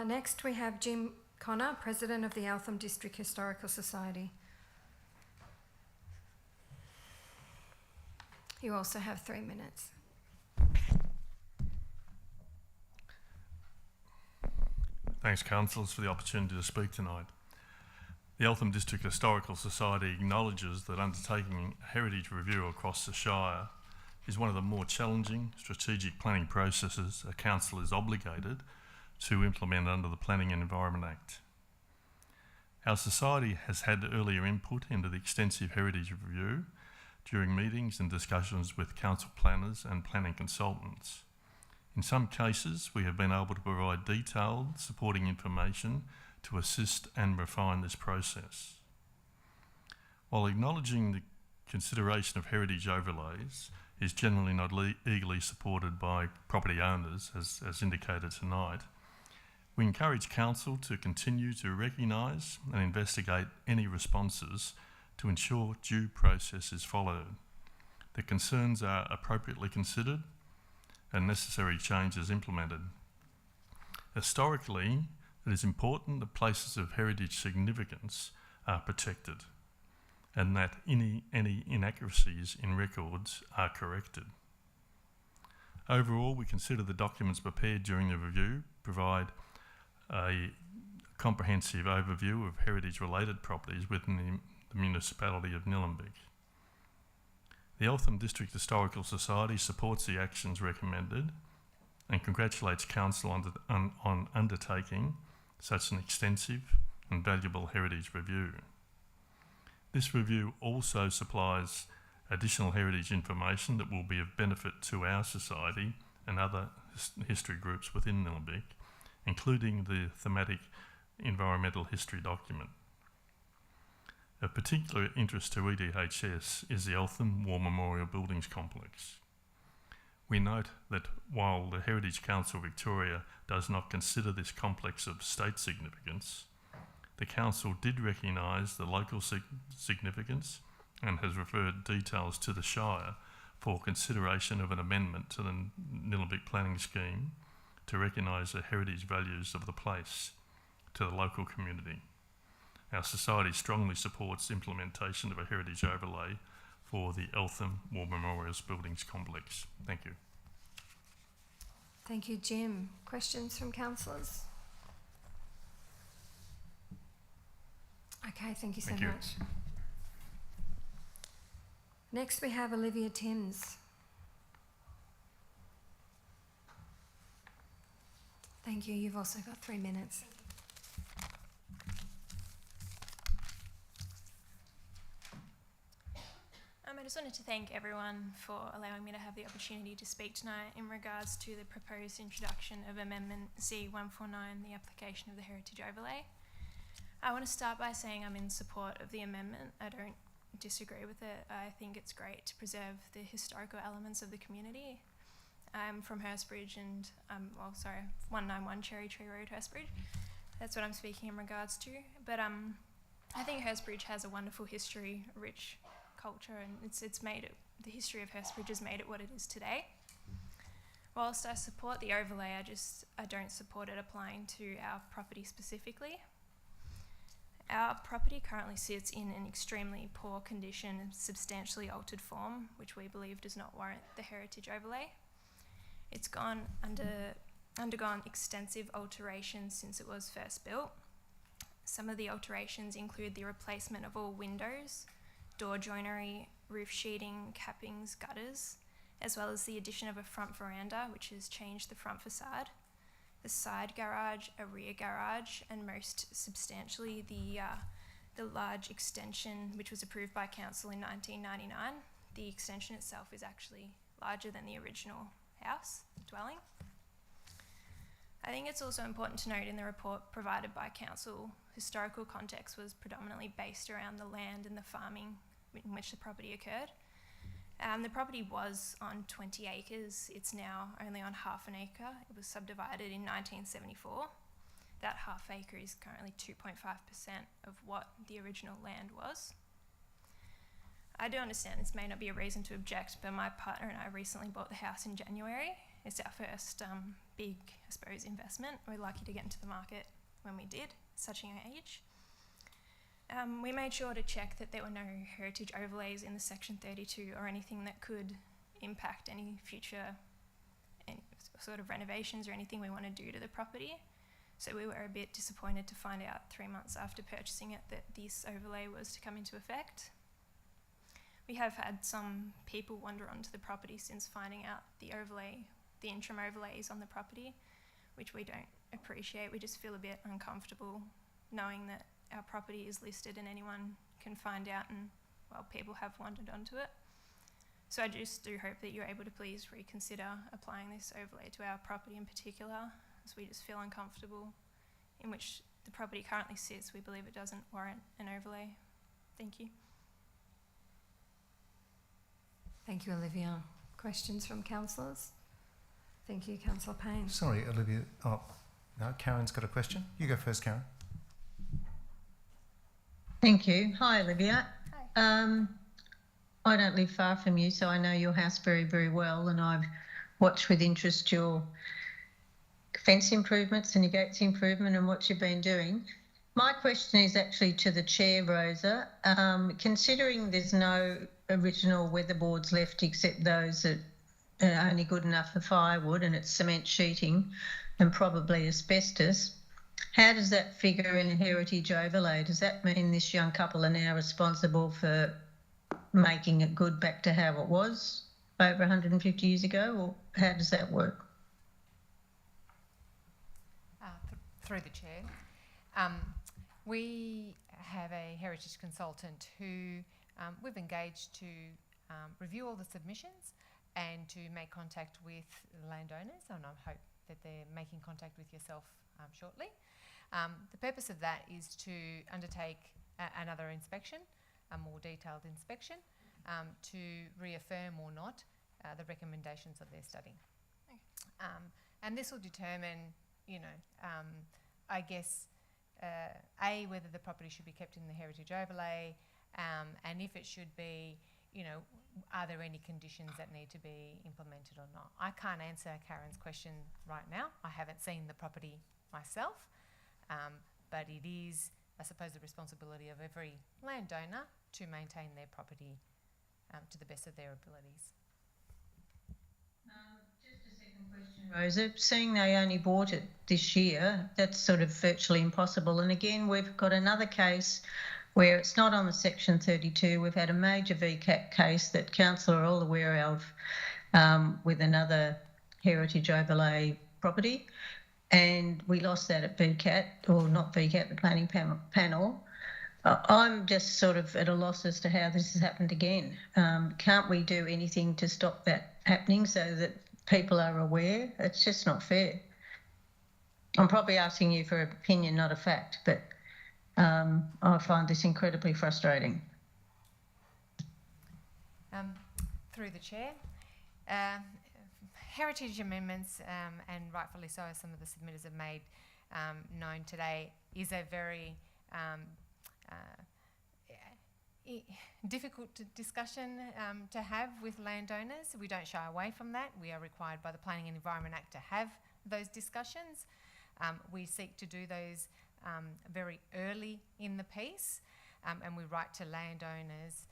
Next, we have Jim Connor, President of the Eltham District Historical Society. You also have 3 minutes. Thanks, councillors, for the opportunity to speak tonight. The Eltham District Historical Society acknowledges that undertaking a heritage review across the Shire is one of the more challenging strategic planning processes a council is obligated to implement under the Planning and Environment Act. Our society has had earlier input into the extensive heritage review during meetings and discussions with council planners and planning consultants. In some cases, we have been able to provide detailed supporting information to assist and refine this process. While acknowledging the consideration of heritage overlays is generally not eagerly supported by property owners, as indicated tonight, we encourage council to continue to recognise and investigate any responses to ensure due process is followed, that concerns are appropriately considered and necessary changes implemented. Historically, it is important that places of heritage significance are protected and that any inaccuracies in records are corrected. Overall, we consider the documents prepared during the review provide a comprehensive overview of heritage-related properties within the municipality of Nillumbik. The Eltham District Historical Society supports the actions recommended and congratulates council on undertaking such an extensive and valuable heritage review. This review also supplies additional heritage information that will be of benefit to our society and other history groups within Nillumbik, including the thematic environmental history document. Of particular interest to EDHS is the Eltham War Memorial Buildings Complex. We note that while the Heritage Council Victoria does not consider this complex of state significance, the Council did recognise the local significance and has referred details to the Shire for consideration of an amendment to the Nillumbik planning scheme to recognise the heritage values of the place to the local community. Our society strongly supports implementation of a heritage overlay for the Eltham War Memorials Buildings Complex. Thank you. Thank you, Jim. Questions from councillors? Okay, thank you so much. Next we have Olivia Timms. Thank you. You've also got 3 minutes. I just wanted to thank everyone for allowing me to have the opportunity to speak tonight in regards to the proposed introduction of Amendment C149, the application of the Heritage Overlay. I want to start by saying I'm in support of the amendment. I don't disagree with it. I think it's great to preserve the historical elements of the community. I'm from Hurstbridge and, 191 Cherry Tree Road, Hurstbridge. That's what I'm speaking in regards to. But I think Hurstbridge has a wonderful history, rich culture, and it's made it, the history of Hurstbridge has made it what it is today. Whilst I support the overlay, I don't support it applying to our property specifically. Our property currently sits in an extremely poor condition and substantially altered form, which we believe does not warrant the heritage overlay. It's undergone extensive alterations since it was first built. Some of the alterations include the replacement of all windows, door joinery, roof sheeting, cappings, gutters, as well as the addition of a front veranda, which has changed the front facade, the side garage, a rear garage, and most substantially the large extension which was approved by council in 1999. The extension itself is actually larger than the original house, dwelling. I think it's also important to note in the report provided by council, historical context was predominantly based around the land and the farming in which the property occurred. The property was on 20 acres. It's now only on half an acre. It was subdivided in 1974. That half acre is currently 2.5% of what the original land was. I do understand this may not be a reason to object, but my partner and I recently bought the house in January. It's our first big, I suppose, investment. We're lucky to get into the market when we did, at such a young age. We made sure to check that there were no heritage overlays in the Section 32 or anything that could impact any future sort of renovations or anything we want to do to the property. So we were a bit disappointed to find out 3 months after purchasing it that this overlay was to come into effect. We have had some people wander onto the property since finding out the interim overlays on the property, which we don't appreciate. We just feel a bit uncomfortable knowing that our property is listed and anyone can find out, and well, people have wandered onto it. So I just do hope that you're able to please reconsider applying this overlay to our property in particular, as we just feel uncomfortable in which the property currently sits. We believe it doesn't warrant an overlay. Thank you. Thank you, Olivia. Questions from councillors? Thank you, Councillor Payne. Sorry, Olivia. Oh, no, Karen's got a question. You go first, Karen. Thank you. Hi, Olivia. Hi. I don't live far from you, so I know your house very, very well, and I've watched with interest your fence improvements and your gates improvement and what you've been doing. My question is actually to the Chair, Rosa. Considering there's no original weatherboards left except those that are only good enough for firewood, and it's cement sheeting and probably asbestos, how does that figure in a heritage overlay? Does that mean this young couple are now responsible for making it good back to how it was over 150 years ago, or how does that work? Through the Chair. We have a heritage consultant who we've engaged to review all the submissions and to make contact with landowners, and I hope that they're making contact with yourself shortly. The purpose of that is to undertake another inspection, a more detailed inspection, to reaffirm or not the recommendations of their study. Okay. And this will determine, I guess, whether the property should be kept in the heritage overlay, and if it should be, are there any conditions that need to be implemented or not? I can't answer Karen's question right now. I haven't seen the property myself, but it is, I suppose, the responsibility of every landowner to maintain their property to the best of their abilities. Just a second question, Rosa. Seeing they only bought it this year, that's sort of virtually impossible. And again, we've got another case where it's not on the Section 32. We've had a major VCAT case that council are all aware of with another heritage overlay property. And we lost that at VCAT, or not VCAT, the planning panel. I'm just sort of at a loss as to how this has happened again. Can't we do anything to stop that happening so that people are aware? It's just not fair. I'm probably asking you for an opinion, not a fact, but I find this incredibly frustrating. Through the Chair, heritage amendments, and rightfully so, as some of the submitters have made known today, is a very difficult discussion to have with landowners. We don't shy away from that. We are required by the Planning and Environment Act to have those discussions. We seek to do those very early in the piece, and we write to landowners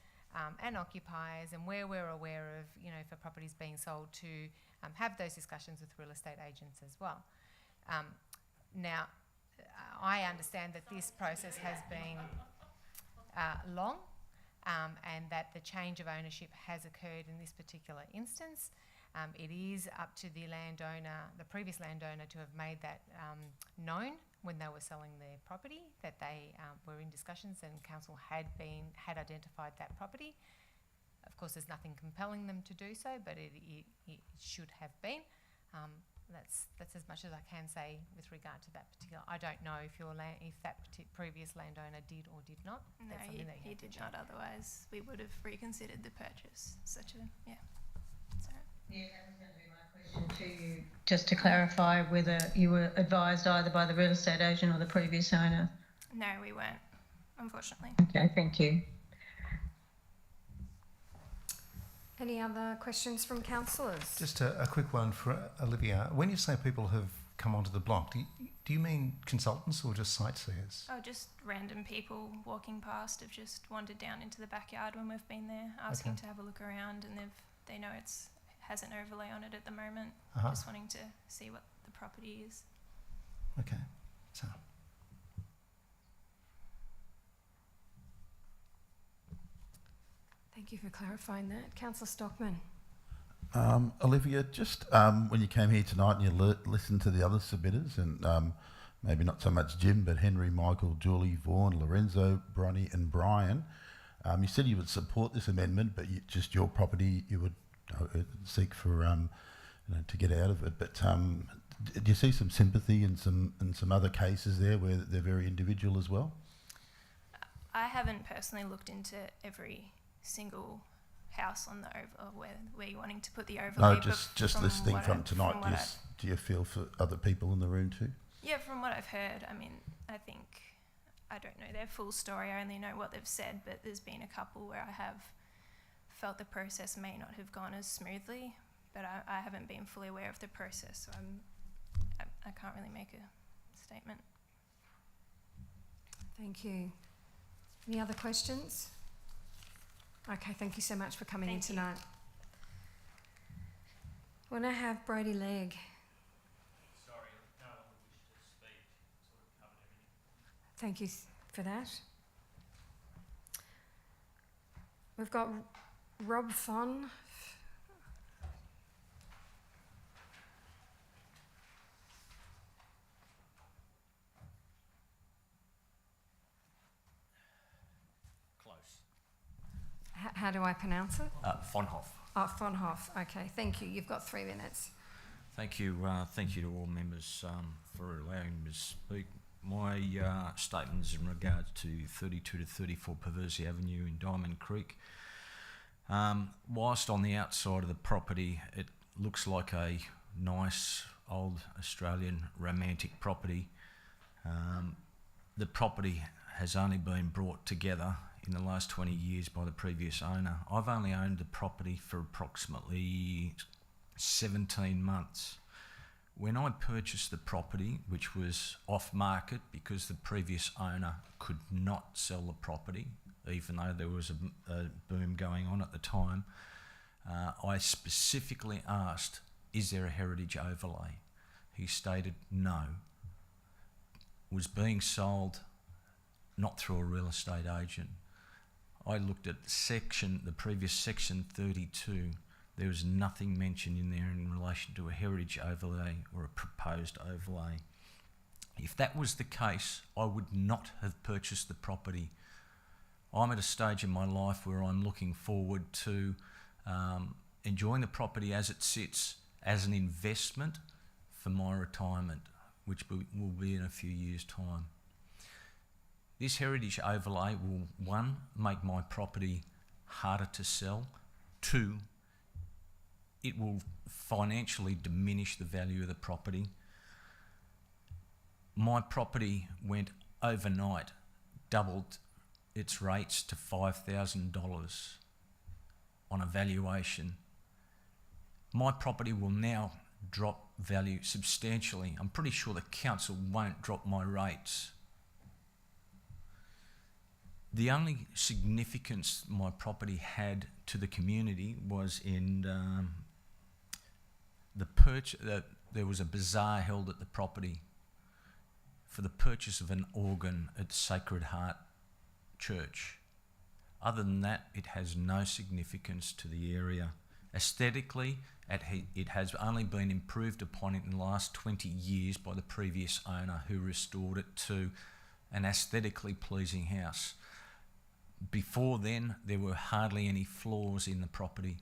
and occupiers, and where we're aware of, if a property's being sold, to have those discussions with real estate agents as well. Now, I understand that this process has been long, and that the change of ownership has occurred in this particular instance. It is up to the landowner, the previous landowner, to have made that known when they were selling their property, that they were in discussions and council had identified that property. Of course, there's nothing compelling them to do so, but it should have been. That's as much as I can say with regard to that particular. I don't know if that previous landowner did or did not. No, he did not. Otherwise, we would have reconsidered the purchase. So, yeah. Yeah, that was going to be my question to you, just to clarify whether you were advised either by the real estate agent or the previous owner. No, we weren't, unfortunately. Okay, thank you. Any other questions from councillors? Just a quick one for Olivia. When you say people have come onto the block, do you mean consultants or just sightseers? Oh, just random people walking past have just wandered down into the backyard when we've been there, asking to have a look around, and they know it's has an overlay on it at the moment, just wanting to see what the property is. Okay, so. Thank you for clarifying that. Councillor Stockman. Olivia, just when you came here tonight and you listened to the other submitters, and maybe not so much Jim, but Henry, Michael, Julie, Vaughan, Lorenzo, Bronnie and Brian, you said you would support this amendment, but just your property you would seek for to get out of it. But do you see some sympathy in some other cases there where they're very individual as well? I haven't personally looked into every single house on the where you're wanting to put the overlay. No, just listening from tonight. Do you feel for other people in the room too? Yeah, from what I've heard, I think I don't know their full story. I only know what they've said, but there's been a couple where I have felt the process may not have gone as smoothly, but I haven't been fully aware of the process, so I can't really make a statement. Thank you. Any other questions? Okay, thank you so much for coming in tonight. We'll now have Brodie Legg. Sorry, no one would wish to speak. Sort of covered everything. Thank you for that. We've got Rob Fon. Close. How do I pronounce it? Vonhoff. Oh, Vonhoff. Okay, thank you. You've got 3 minutes. Thank you to all members for allowing me to speak. My statement is in regards to 32 to 34 Perversi Avenue in Diamond Creek. Whilst on the outside of the property it looks like a nice old Australian romantic property, the property has only been brought together in the last 20 years by the previous owner. I've only owned the property for approximately 17 months. When I purchased the property, which was off market because the previous owner could not sell the property, even though there was a boom going on at the time, I specifically asked, is there a heritage overlay? He stated no. It was being sold not through a real estate agent. I looked at the previous section 32. There was nothing mentioned in there in relation to a heritage overlay or a proposed overlay. If that was the case, I would not have purchased the property. I'm at a stage in my life where I'm looking forward to enjoying the property as it sits as an investment for my retirement, which will be in a few years' time. This heritage overlay will, 1, make my property harder to sell, 2, it will financially diminish the value of the property. My property went overnight, doubled its rates to $5,000 on a valuation. My property will now drop value substantially. I'm pretty sure the council won't drop my rates. The only significance my property had to the community was in there was a bazaar held at the property for the purchase of an organ at Sacred Heart Church. Other than that, it has no significance to the area. Aesthetically, it has only been improved upon in the last 20 years by the previous owner, who restored it to an aesthetically pleasing house. Before then, there were hardly any flaws in the property.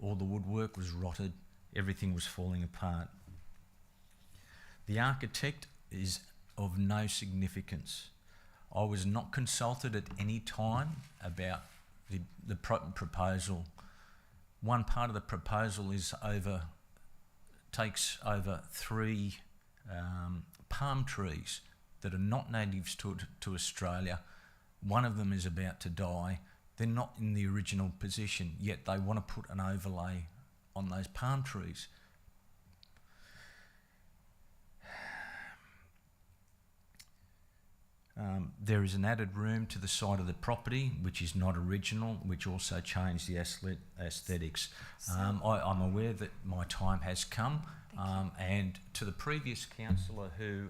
All the woodwork was rotted, everything was falling apart. The architect is of no significance. I was not consulted at any time about the proposal. One part of the proposal takes over 3 palm trees that are not natives to Australia. One of them is about to die. They're not in the original position, yet they want to put an overlay on those palm trees. There is an added room to the side of the property, which is not original, which also changed the aesthetics. I'm aware that my time has come, and to the previous councillor who,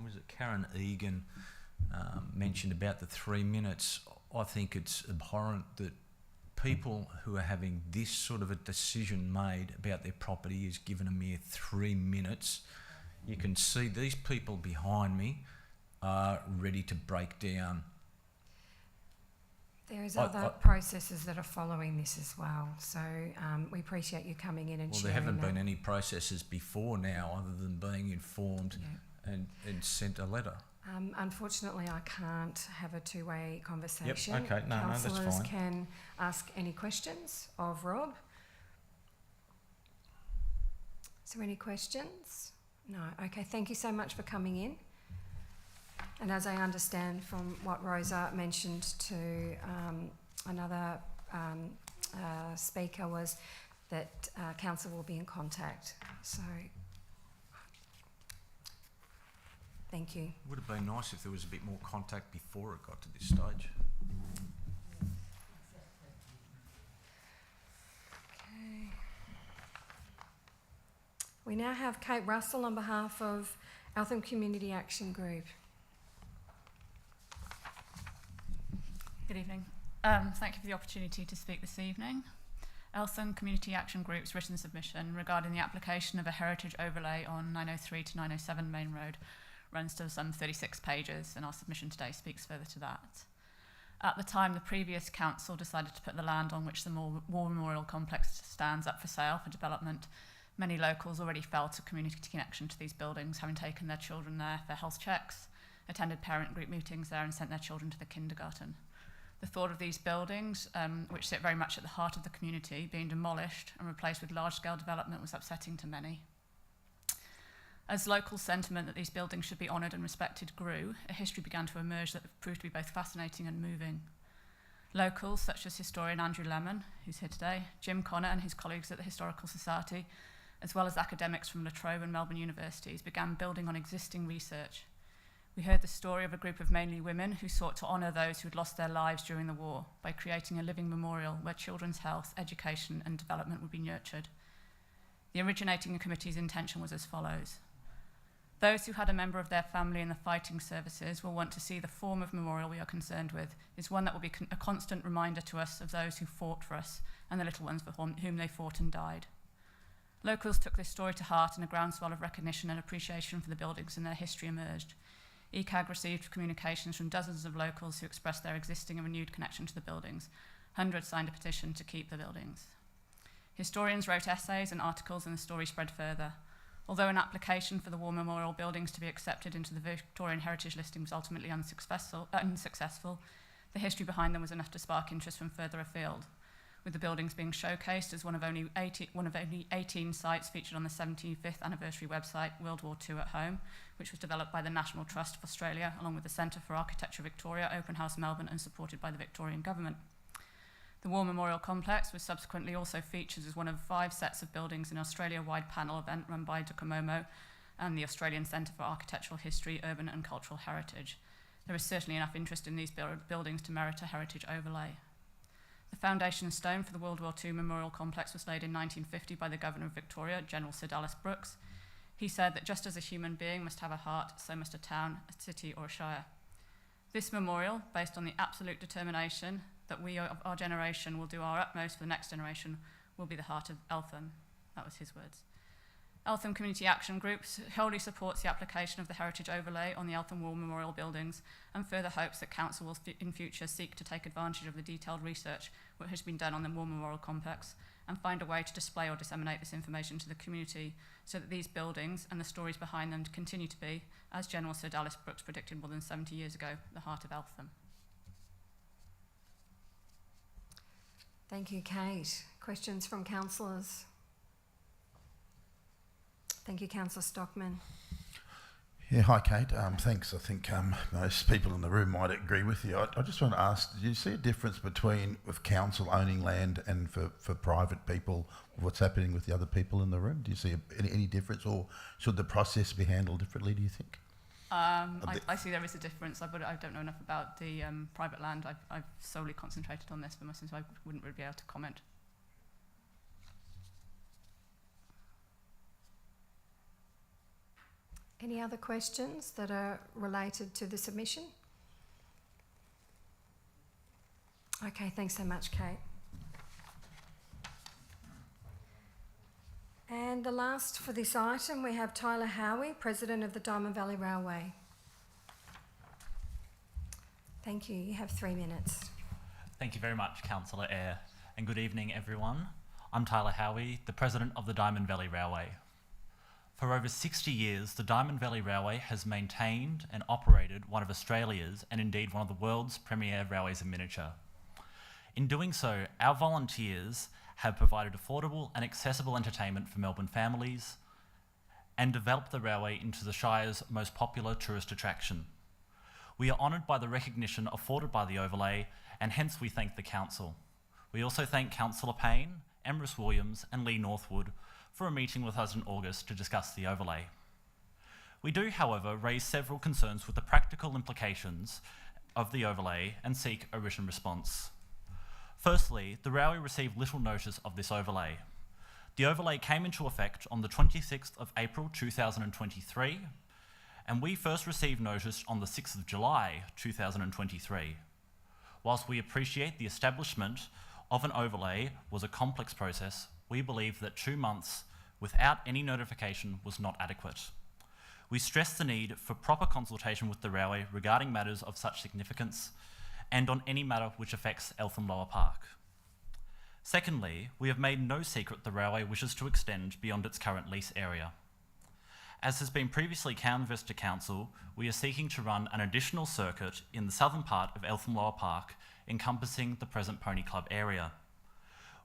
was it Karen Egan, mentioned about the 3 minutes, I think it's abhorrent that people who are having this sort of a decision made about their property is given a mere 3 minutes. You can see these people behind me are ready to break down. There is other processes that are following this as well, so we appreciate you coming in and sharing. Well, there haven't been any processes before now other than being informed and sent a letter. Unfortunately, I can't have a two-way conversation. Yep, okay, no, that's Councillors fine. can ask any questions of Rob. Is there any questions? No. Okay, thank you so much for coming in. And as I understand from what Rosa mentioned to another speaker, was that council will be in contact. So, thank you. It would have been nice if there was a bit more contact before it got to this stage. Okay. We now have Kate Russell on behalf of Eltham Community Action Group. Good evening. Thank you for the opportunity to speak this evening. Eltham Community Action Group's written submission regarding the application of a heritage overlay on 903 to 907 Main Road runs to some 36 pages, and our submission today speaks further to that. At the time, the previous council decided to put the land on which the War Memorial Complex stands up for sale for development. Many locals already felt a community connection to these buildings, having taken their children there for health checks, attended parent group meetings there and sent their children to the kindergarten. The thought of these buildings, which sit very much at the heart of the community, being demolished and replaced with large-scale development was upsetting to many. As local sentiment that these buildings should be honoured and respected grew, a history began to emerge that proved to be both fascinating and moving. Locals, such as historian Andrew Lemon, who's here today, Jim Connor and his colleagues at the Historical Society, as well as academics from La Trobe and Melbourne universities, began building on existing research. We heard the story of a group of mainly women who sought to honour those who had lost their lives during the war by creating a living memorial where children's health, education and development would be nurtured. The originating committee's intention was as follows. Those who had a member of their family in the fighting services will want to see the form of memorial we are concerned with is one that will be a constant reminder to us of those who fought for us and the little ones for whom they fought and died. Locals took this story to heart, and a groundswell of recognition and appreciation for the buildings and their history emerged. ECAG received communications from dozens of locals who expressed their existing and renewed connection to the buildings. Hundreds signed a petition to keep the buildings. Historians wrote essays and articles, and the story spread further. Although an application for the War Memorial buildings to be accepted into the Victorian Heritage Listing was ultimately unsuccessful, the history behind them was enough to spark interest from further afield. with the buildings being showcased as one of only 18 sites featured on the 75th anniversary website, World War II at Home, which was developed by the National Trust of Australia, along with the Centre for Architecture Victoria, Open House Melbourne, and supported by the Victorian Government. The War Memorial Complex was subsequently also featured as one of 5 sets of buildings in an Australia-wide panel event run by Docomomo and the Australian Centre for Architectural History, Urban and Cultural Heritage. There is certainly enough interest in these buildings to merit a heritage overlay. The foundation stone for the World War II Memorial Complex was laid in 1950 by the Governor of Victoria, General Sir Dallas Brooks. He said that just as a human being must have a heart, so must a town, a city or a shire. This memorial, based on the absolute determination that we of our generation will do our utmost for the next generation, will be the heart of Eltham. That was his words. Eltham Community Action Group wholly supports the application of the heritage overlay on the Eltham War Memorial buildings and further hopes that Council will in future seek to take advantage of the detailed research which has been done on the War Memorial Complex and find a way to display or disseminate this information to the community so that these buildings and the stories behind them continue to be, as General Sir Dallas Brooks predicted more than 70 years ago, the heart of Eltham. Thank you, Kate. Questions from councillors? Thank you, Councillor Stockman. Yeah, hi Kate. Thanks. I think most people in the room might agree with you. I just want to ask, do you see a difference between with council owning land and for private people, what's happening with the other people in the room? Do you see any difference, or should the process be handled differently, do you think? I see there is a difference, but I don't know enough about the private land. I've solely concentrated on this for myself, so I wouldn't really be able to comment. Any other questions that are related to the submission? Okay, thanks so much, Kate. And the last for this item, we have Tyler Howie, President of the Diamond Valley Railway. Thank you. You have 3 minutes. Thank you very much, Councillor Eyre, and good evening, everyone. I'm Tyler Howie, the President of the Diamond Valley Railway. For over 60 years, the Diamond Valley Railway has maintained and operated one of Australia's and indeed one of the world's premier railways in miniature. In doing so, our volunteers have provided affordable and accessible entertainment for Melbourne families and developed the railway into the Shire's most popular tourist attraction. We are honoured by the recognition afforded by the overlay, and hence we thank the Council. We also thank Councillor Payne, Emrys Williams and Lee Northwood for a meeting with us in August to discuss the overlay. We do, however, raise several concerns with the practical implications of the overlay and seek a written response. Firstly, the railway received little notice of this overlay. The overlay came into effect on the 26th of April 2023, and we first received notice on the 6th of July 2023. Whilst we appreciate the establishment of an overlay was a complex process, we believe that 2 months without any notification was not adequate. We stress the need for proper consultation with the railway regarding matters of such significance and on any matter which affects Eltham Lower Park. Secondly, we have made no secret the railway wishes to extend beyond its current lease area. As has been previously canvassed to Council, we are seeking to run an additional circuit in the southern part of Eltham Lower Park, encompassing the present Pony Club area.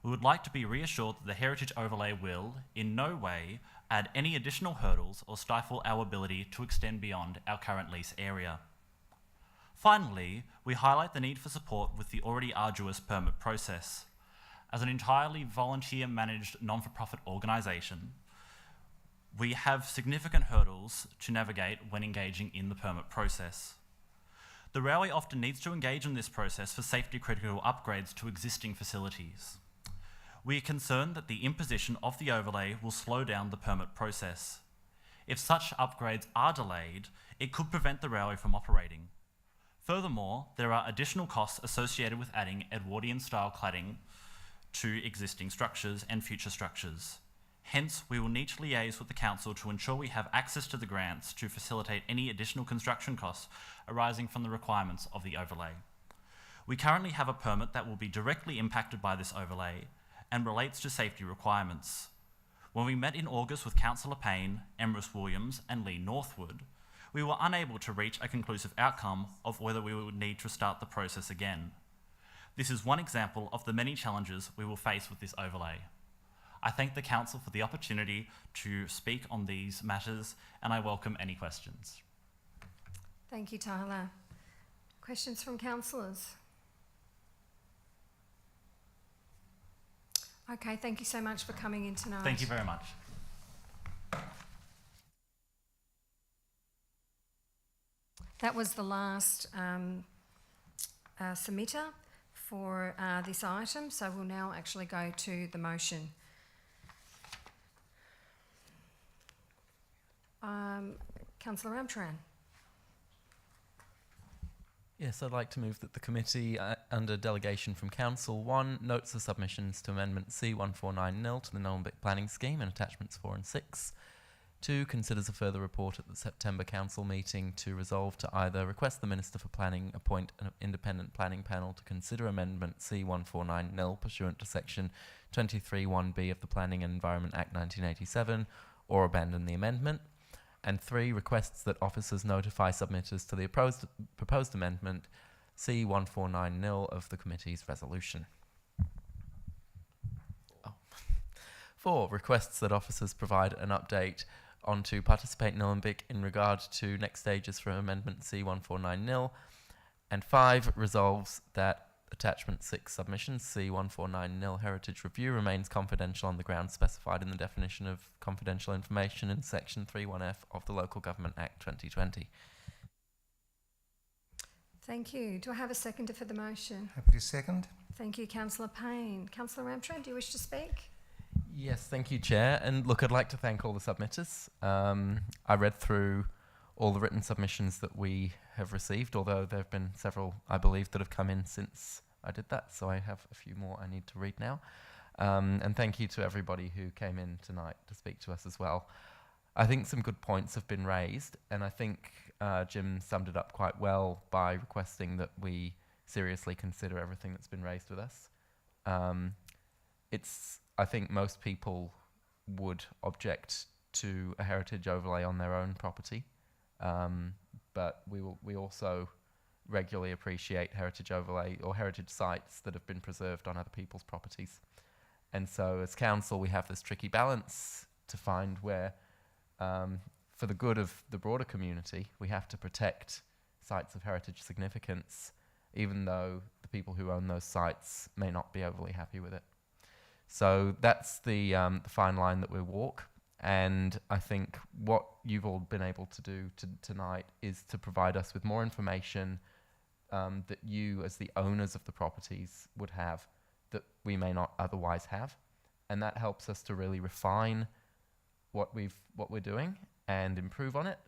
We would like to be reassured that the heritage overlay will, in no way, add any additional hurdles or stifle our ability to extend beyond our current lease area. Finally, we highlight the need for support with the already arduous permit process. As an entirely volunteer-managed non-for-profit organisation, we have significant hurdles to navigate when engaging in the permit process. The railway often needs to engage in this process for safety-critical upgrades to existing facilities. We are concerned that the imposition of the overlay will slow down the permit process. If such upgrades are delayed, it could prevent the railway from operating. Furthermore, there are additional costs associated with adding Edwardian-style cladding to existing structures and future structures. Hence, we will need to liaise with the Council to ensure we have access to the grants to facilitate any additional construction costs arising from the requirements of the overlay. We currently have a permit that will be directly impacted by this overlay and relates to safety requirements. When we met in August with Councillor Payne, Emrys Williams and Lee Northwood, we were unable to reach a conclusive outcome of whether we would need to start the process again. This is one example of the many challenges we will face with this overlay. I thank the Council for the opportunity to speak on these matters, and I welcome any questions. Thank you, Tyler. Questions from councillors? Okay, thank you so much for coming in tonight. Thank you very much. That was the last submitter for this item, so we'll now actually go to the motion. Councillor Ramcharan. Yes, I'd like to move that the committee, under delegation from Council 1, notes the submissions to Amendment C1490 to the Nullenbeck Planning Scheme and Attachments 4 and 6. 2, considers a further report at the September Council meeting to resolve to either request the Minister for Planning appoint an independent planning panel to consider Amendment C1490 pursuant to Section 23(1)(b) of the Planning and Environment Act 1987 or abandon the amendment. And 3, requests that officers notify submitters to the proposed amendment C1490 of the committee's resolution. 4, requests that officers provide an update on to participate in Nullenbeck in regard to next stages for amendment C1490. And 5, resolves that Attachment 6 submission C1490 Heritage Review remains confidential on the grounds specified in the definition of confidential information in Section 31F of the Local Government Act 2020. Thank you. Do I have a seconder for the motion? Happy to second. Thank you, Councillor Payne. Councillor Ramcharan, do you wish to speak? Yes, thank you, Chair. And look, I'd like to thank all the submitters. I read through all the written submissions that we have received, although there have been several, I believe, that have come in since I did that, so I have a few more I need to read now. And thank you to everybody who came in tonight to speak to us as well. I think some good points have been raised, and I think Jim summed it up quite well by requesting that we seriously consider everything that's been raised with us. I think most people would object to a heritage overlay on their own property, but we also regularly appreciate heritage overlay or heritage sites that have been preserved on other people's properties. And so as council, we have this tricky balance to find where, for the good of the broader community, we have to protect sites of heritage significance, even though the people who own those sites may not be overly happy with it. So that's the fine line that we walk. And I think what you've all been able to do tonight is to provide us with more information that you, as the owners of the properties, would have that we may not otherwise have. And that helps us to really refine what we're doing and improve on it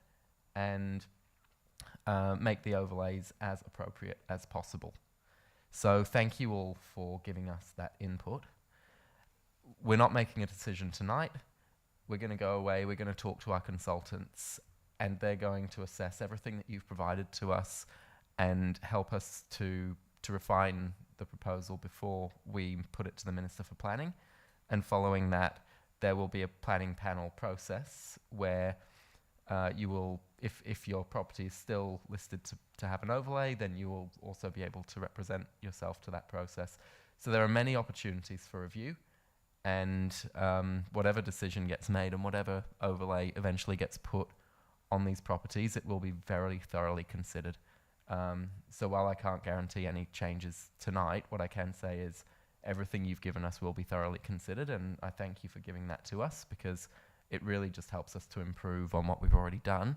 and make the overlays as appropriate as possible. So thank you all for giving us that input. We're not making a decision tonight. We're going to go away, we're going to talk to our consultants, and they're going to assess everything that you've provided to us and help us to refine the proposal before we put it to the Minister for Planning. And following that, there will be a planning panel process where you will, if your property is still listed to have an overlay, then you will also be able to represent yourself to that process. So there are many opportunities for review, and whatever decision gets made and whatever overlay eventually gets put on these properties, it will be very thoroughly considered. So while I can't guarantee any changes tonight, what I can say is everything you've given us will be thoroughly considered, and I thank you for giving that to us because it really just helps us to improve on what we've already done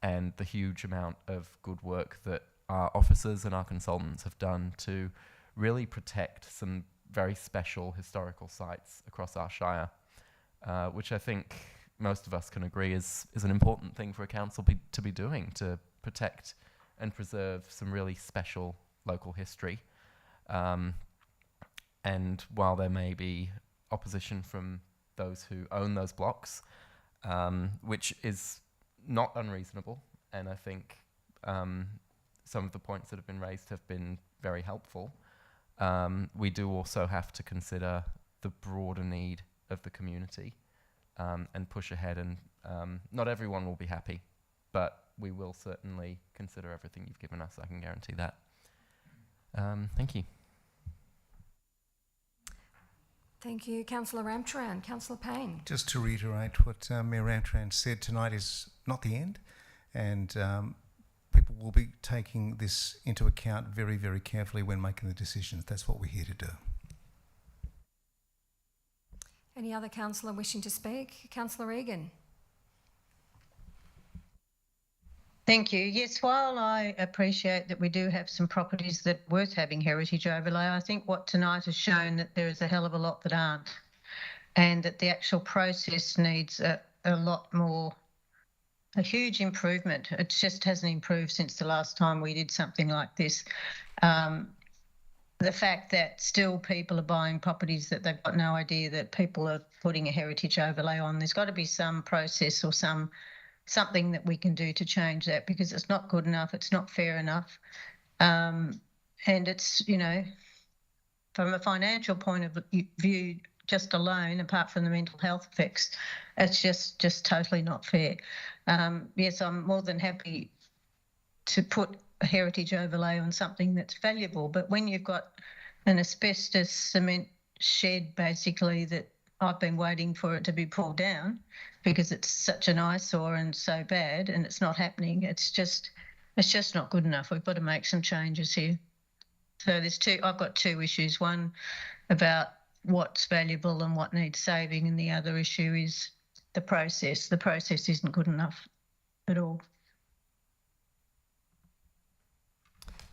and the huge amount of good work that our officers and our consultants have done to really protect some very special historical sites across our shire, which I think most of us can agree is an important thing for a council to be doing, to protect and preserve some really special local history. And while there may be opposition from those who own those blocks, which is not unreasonable, and I think some of the points that have been raised have been very helpful, we do also have to consider the broader need of the community and push ahead, and not everyone will be happy, but we will certainly consider everything you've given us, I can guarantee that. Thank you. Thank you. Councillor Ramtran. Councillor Payne. Just to reiterate what Mayor Ramtran said, tonight is not the end, and people will be taking this into account very, very carefully when making the decisions. That's what we're here to do. Any other councillor wishing to speak? Councillor Egan. Thank you. Yes, while I appreciate that we do have some properties that are worth having heritage overlay, I think what tonight has shown that there is a hell of a lot that aren't, and that the actual process needs a lot more, a huge improvement. It just hasn't improved since the last time we did something like this. The fact that still people are buying properties that they've got no idea that people are putting a heritage overlay on, there's got to be some process or something that we can do to change that, because it's not good enough, it's not fair enough. And it's, you know, from a financial point of view, just alone, apart from the mental health effects, it's just totally not fair. Yes, I'm more than happy to put a heritage overlay on something that's valuable, but when you've got an asbestos cement shed, basically, that I've been waiting for it to be pulled down because it's such an eyesore and so bad, and it's not happening. It's just not good enough. We've got to make some changes here. So I've got two issues. One about what's valuable and what needs saving, and the other issue is the process. The process isn't good enough at all.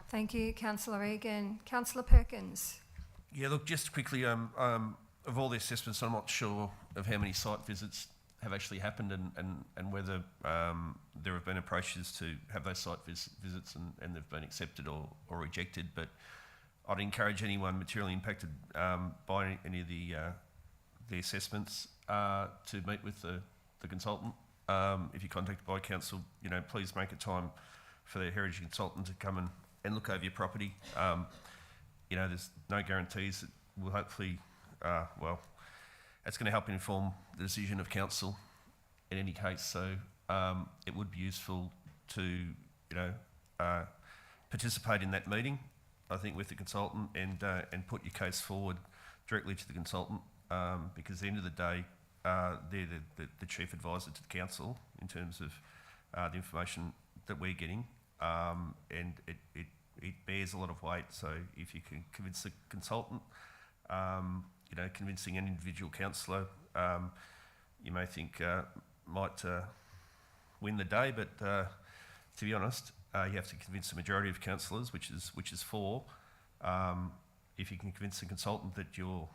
Thank you, Councillor Egan. Councillor Perkins. Yeah, look, just quickly, of all the assessments, I'm not sure of how many site visits have actually happened and whether there have been approaches to have those site visits and they've been accepted or rejected. But I'd encourage anyone materially impacted by any of the assessments to meet with the consultant. If you're contacted by council, you know, please make a time for the heritage consultant to come and look over your property. You know, there's no guarantees that will hopefully, it's going to help inform the decision of council in any case. So it would be useful to, you know, participate in that meeting, I think, with the consultant and put your case forward directly to the consultant, because at the end of the day, they're the chief advisor to the council in terms of the information that we're getting, and it bears a lot of weight. So if you can convince the consultant, you know, convincing an individual councillor, you may think might win the day, but to be honest, you have to convince the majority of councillors, which is 4. If you can convince the consultant that your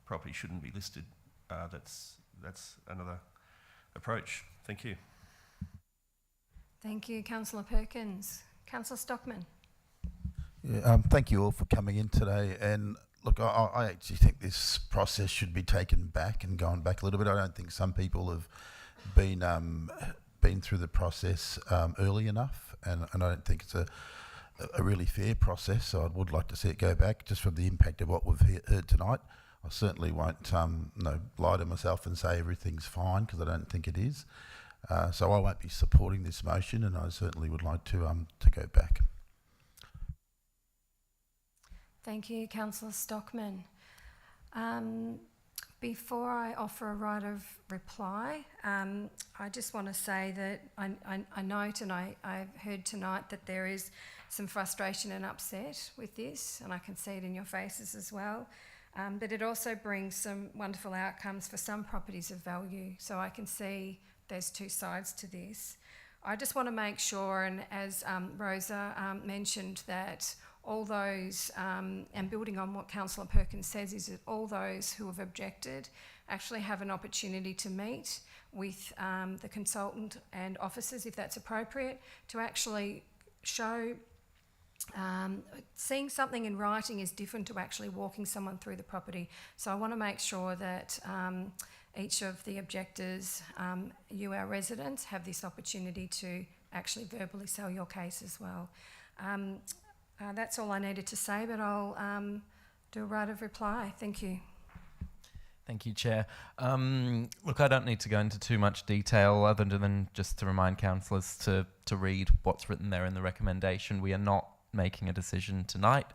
property shouldn't be listed, that's another approach. Thank you. Thank you, Councillor Perkins. Councillor Stockman. Yeah, thank you all for coming in today. And look, I actually think this process should be taken back and gone back a little bit. I don't think some people have been through the process early enough, and I don't think it's a really fair process. So I would like to see it go back, just from the impact of what we've heard tonight. I certainly won't lie to myself and say everything's fine, because I don't think it is. So I won't be supporting this motion, and I certainly would like to go back. Thank you, Councillor Stockman. Before I offer a right of reply, I just want to say that I note and I've heard tonight that there is some frustration and upset with this, and I can see it in your faces as well. But it also brings some wonderful outcomes for some properties of value. So I can see there's two sides to this. I just want to make sure, and as Rosa mentioned, that all those, and building on what Councillor Perkins says, is that all those who have objected actually have an opportunity to meet with the consultant and officers, if that's appropriate, to actually show seeing something in writing is different to actually walking someone through the property. So I want to make sure that each of the objectors, you, our residents, have this opportunity to actually verbally sell your case as well. That's all I needed to say, but I'll do a right of reply. Thank you. Thank you, Chair. Look, I don't need to go into too much detail other than just to remind councillors to read what's written there in the recommendation. We are not making a decision tonight.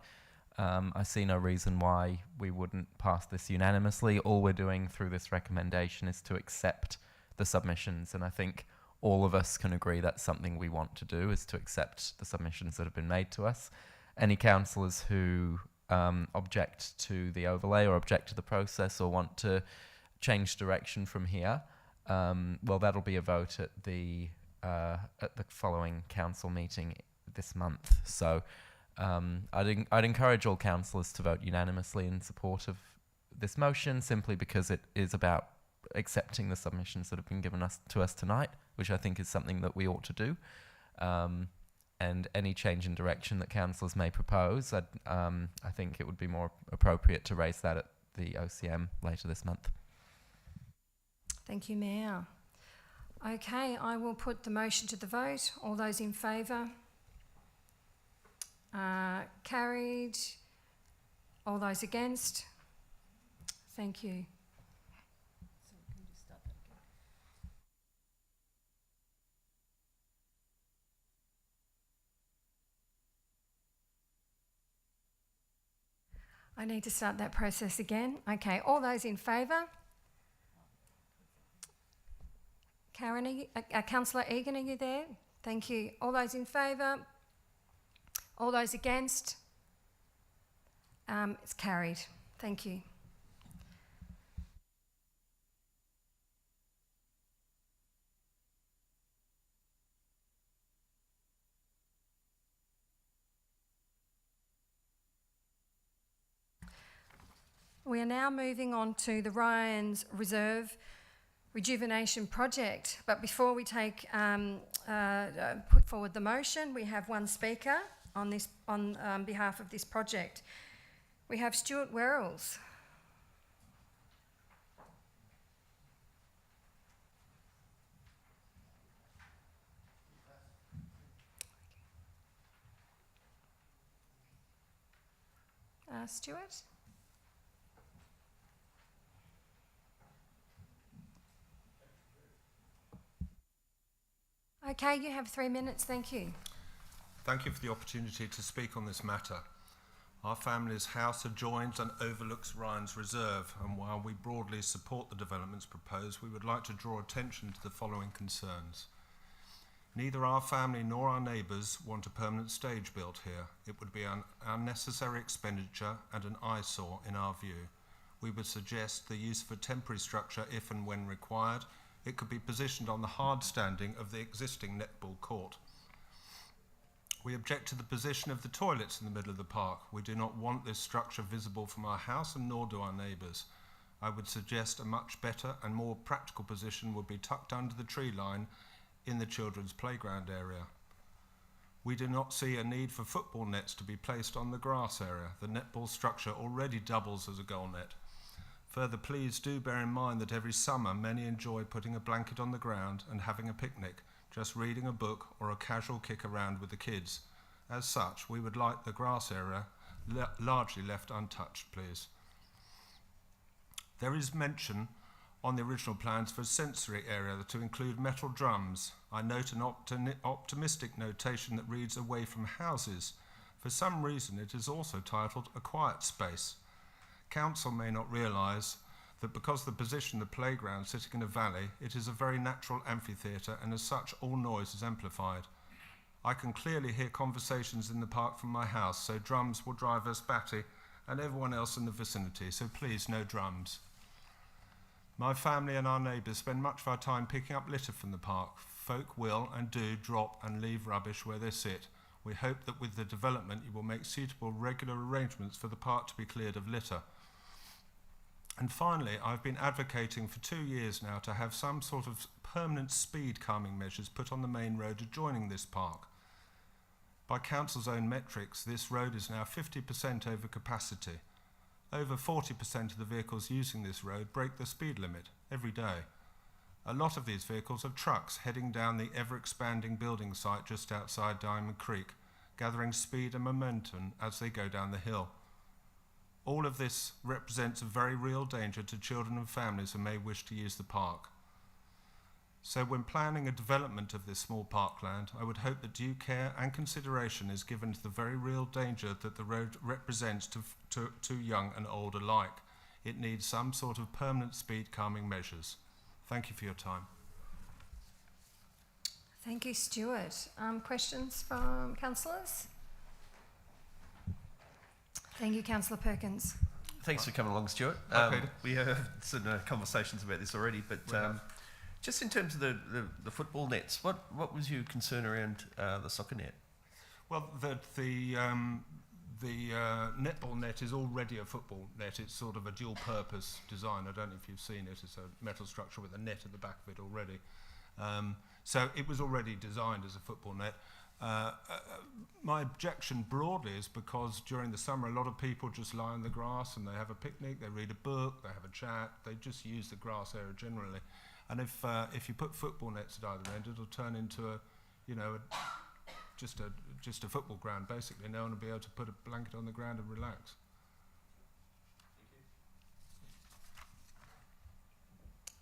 I see no reason why we wouldn't pass this unanimously. All we're doing through this recommendation is to accept the submissions, and I think all of us can agree that's something we want to do, is to accept the submissions that have been made to us. Any councillors who object to the overlay or object to the process or want to change direction from here, well, that'll be a vote at the following council meeting this month. So I'd encourage all councillors to vote unanimously in support of this motion, simply because it is about accepting the submissions that have been given to us tonight, which I think is something that we ought to do. And any change in direction that councillors may propose, I think it would be more appropriate to raise that at the OCM later this month. Thank you, Mayor. Okay, I will put the motion to the vote. All those in favour? Carried. All those against? Thank you. I need to start that process again. Okay, all those in favour? Karen, Councillor Egan, are you there? Thank you. All those in favour? All those against? It's carried. Thank you. We are now moving on to the Ryan's Reserve Rejuvenation Project. But before we take put forward the motion, we have one speaker on behalf of this project. We have Stuart Werrells. Stuart? Okay, you have 3 minutes, thank you. Thank you for the opportunity to speak on this matter. Our family's house adjoins and overlooks Ryan's Reserve, and while we broadly support the developments proposed, we would like to draw attention to the following concerns. Neither our family nor our neighbours want a permanent stage built here. It would be an unnecessary expenditure and an eyesore in our view. We would suggest the use of a temporary structure if and when required. It could be positioned on the hard standing of the existing netball court. We object to the position of the toilets in the middle of the park. We do not want this structure visible from our house, and nor do our neighbours. I would suggest a much better and more practical position would be tucked under the tree line in the children's playground area. We do not see a need for football nets to be placed on the grass area. The netball structure already doubles as a goal net. Further, please do bear in mind that every summer many enjoy putting a blanket on the ground and having a picnic, just reading a book or a casual kick around with the kids. As such, we would like the grass area largely left untouched, please. There is mention on the original plans for a sensory area to include metal drums. I note an optimistic notation that reads away from houses. For some reason, it is also titled a quiet space. Council may not realise that because of the position of the playground sitting in a valley, it is a very natural amphitheatre, and as such all noise is amplified. I can clearly hear conversations in the park from my house, so drums will drive us batty and everyone else in the vicinity, so please no drums. My family and our neighbours spend much of our time picking up litter from the park. Folk will and do drop and leave rubbish where they sit. We hope that with the development you will make suitable regular arrangements for the park to be cleared of litter. And finally, I've been advocating for 2 years now to have some sort of permanent speed calming measures put on the main road adjoining this park. By council's own metrics, this road is now 50% over capacity. Over 40% of the vehicles using this road break the speed limit every day. A lot of these vehicles are trucks heading down the ever-expanding building site just outside Diamond Creek, gathering speed and momentum as they go down the hill. All of this represents a very real danger to children and families who may wish to use the park. So when planning a development of this small parkland, I would hope that due care and consideration is given to the very real danger that the road represents to young and old alike. It needs some sort of permanent speed calming measures. Thank you for your time. Thank you, Stuart. Questions from councillors? Thank you, Councillor Perkins. Thanks for coming along, Stuart. Peter. We have some conversations about this already, but just in terms of the football nets, what was your concern around the soccer net? Well, the netball net is already a football net. It's sort of a dual-purpose design. I don't know if you've seen it. It's a metal structure with a net at the back of it already. So it was already designed as a football net. My objection broadly is because during the summer a lot of people just lie on the grass and they have a picnic, they read a book, they have a chat, they just use the grass area generally. And if you put football nets at either end, it'll turn into just a football ground basically. No one will be able to put a blanket on the ground and relax.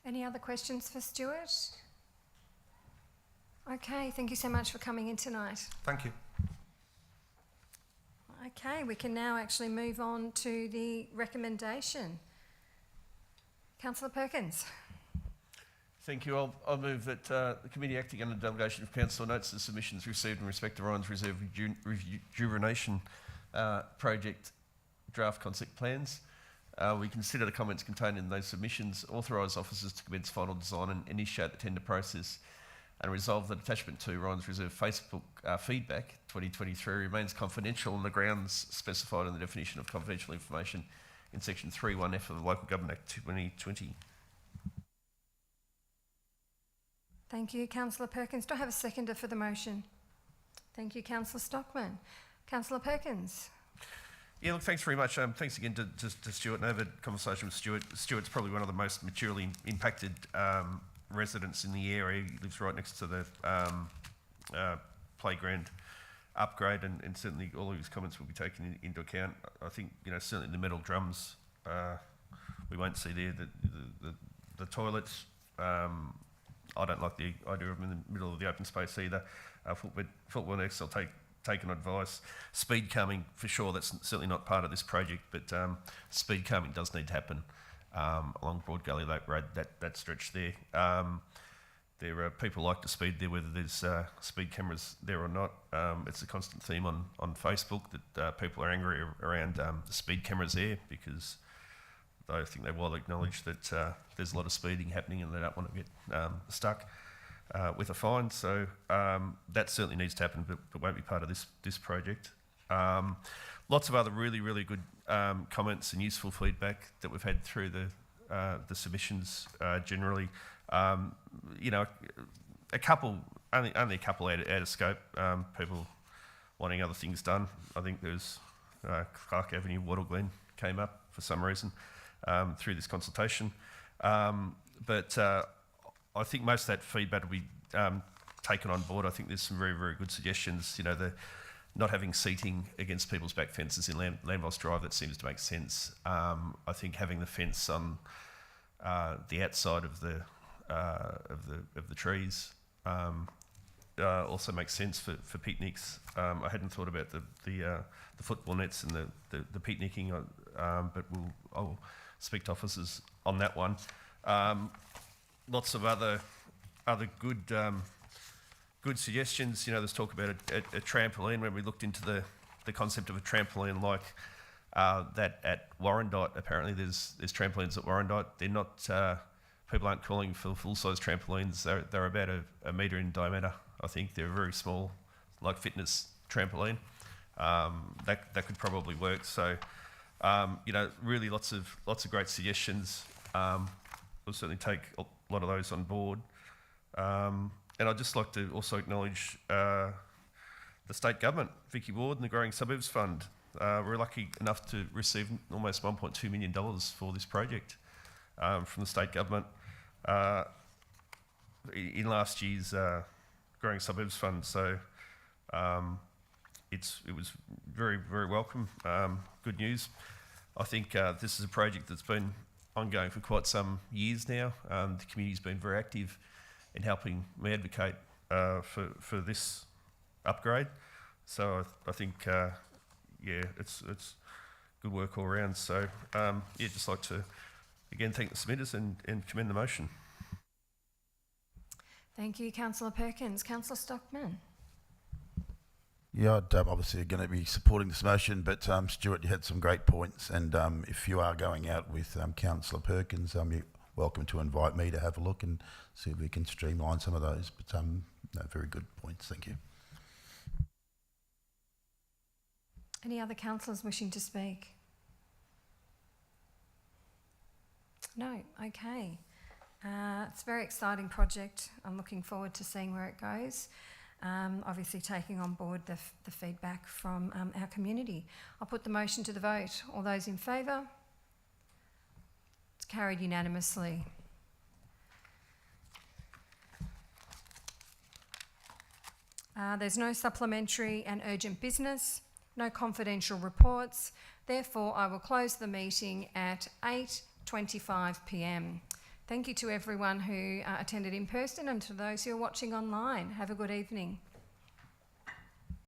Any other questions for Stuart? Okay, thank you so much for coming in tonight. Thank you. Okay, we can now actually move on to the recommendation. Councillor Perkins. Thank you. I'll move that the committee acting under delegation of council notes the submissions received in respect to Ryan's Reserve Rejuvenation Project draft concept plans. We consider the comments contained in those submissions, authorise officers to commence final design and initiate the tender process, and resolve that attachment to Ryan's Reserve Facebook feedback 2023 remains confidential on the grounds specified in the definition of confidential information in section 3(1)(f) of the Local Government Act 2020. Thank you, Councillor Perkins. Do I have a seconder for the motion? Thank you, Councillor Stockman. Councillor Perkins. Yeah, look, thanks very much. Thanks again to Stuart. And I have a conversation with Stuart. Stuart's probably one of the most maturely impacted residents in the area. He lives right next to the playground upgrade, and certainly all of his comments will be taken into account. I think, certainly the metal drums we won't see there. The toilets, I don't like the idea of them in the middle of the open space either. Football nets, I'll take an advice. Speed calming, for sure, that's certainly not part of this project, but speed calming does need to happen along Broad Gully Lake Road, that stretch there. There are people like to speed there, whether there's speed cameras there or not. It's a constant theme on Facebook that people are angry around the speed cameras there, because I think they well acknowledge that there's a lot of speeding happening and they don't want to get stuck with a fine. So that certainly needs to happen, but won't be part of this project. Lots of other really, really good comments and useful feedback that we've had through the submissions generally. A couple, only a couple out of scope. People wanting other things done. I think there's Clark Avenue, Wattle Glen came up for some reason through this consultation. But I think most of that feedback will be taken on board. I think there's some very, very good suggestions. The not having seating against people's back fences in Landvoss Drive, that seems to make sense. I think having the fence on the outside of the trees also makes sense for picnics. I hadn't thought about the football nets and the picnicking, but I'll speak to officers on that one. Lots of other good suggestions. There's talk about a trampoline. When we looked into the concept of a trampoline like that at Warrandyte, apparently there's trampolines at Warrandyte. They're not, people aren't calling for full-size trampolines. They're about a metre in diameter, I think. They're very small, like fitness trampoline. That could probably work. So, really lots of great suggestions. We'll certainly take a lot of those on board. And I'd just like to also acknowledge the state government, Vicky Ward, and the Growing Suburbs Fund. We're lucky enough to receive almost $1.2 million for this project from the state government in last year's Growing Suburbs Fund. So it was very, very welcome. Good news. I think this is a project that's been ongoing for quite some years now. The community's been very active, in helping me advocate for this upgrade. So I think, yeah, it's good work all around. So, yeah, just like to, again, thank the submitters and commend the motion. Thank you, Councillor Perkins. Councillor Stockman. Yeah, I'd obviously going to be supporting this motion, but Stuart, you had some great points, and if you are going out with Councillor Perkins, you're welcome to invite me to have a look and see if we can streamline some of those. But no, very good points. Thank you. Any other councillors wishing to speak? No. Okay. It's a very exciting project. I'm looking forward to seeing where it goes. Obviously taking on board the feedback from our community. I'll put the motion to the vote. All those in favour? It's carried unanimously. There's no supplementary and urgent business, no confidential reports. Therefore, I will close the meeting at 8:25 p.m. Thank you to everyone who attended in person and to those who are watching online. Have a good evening.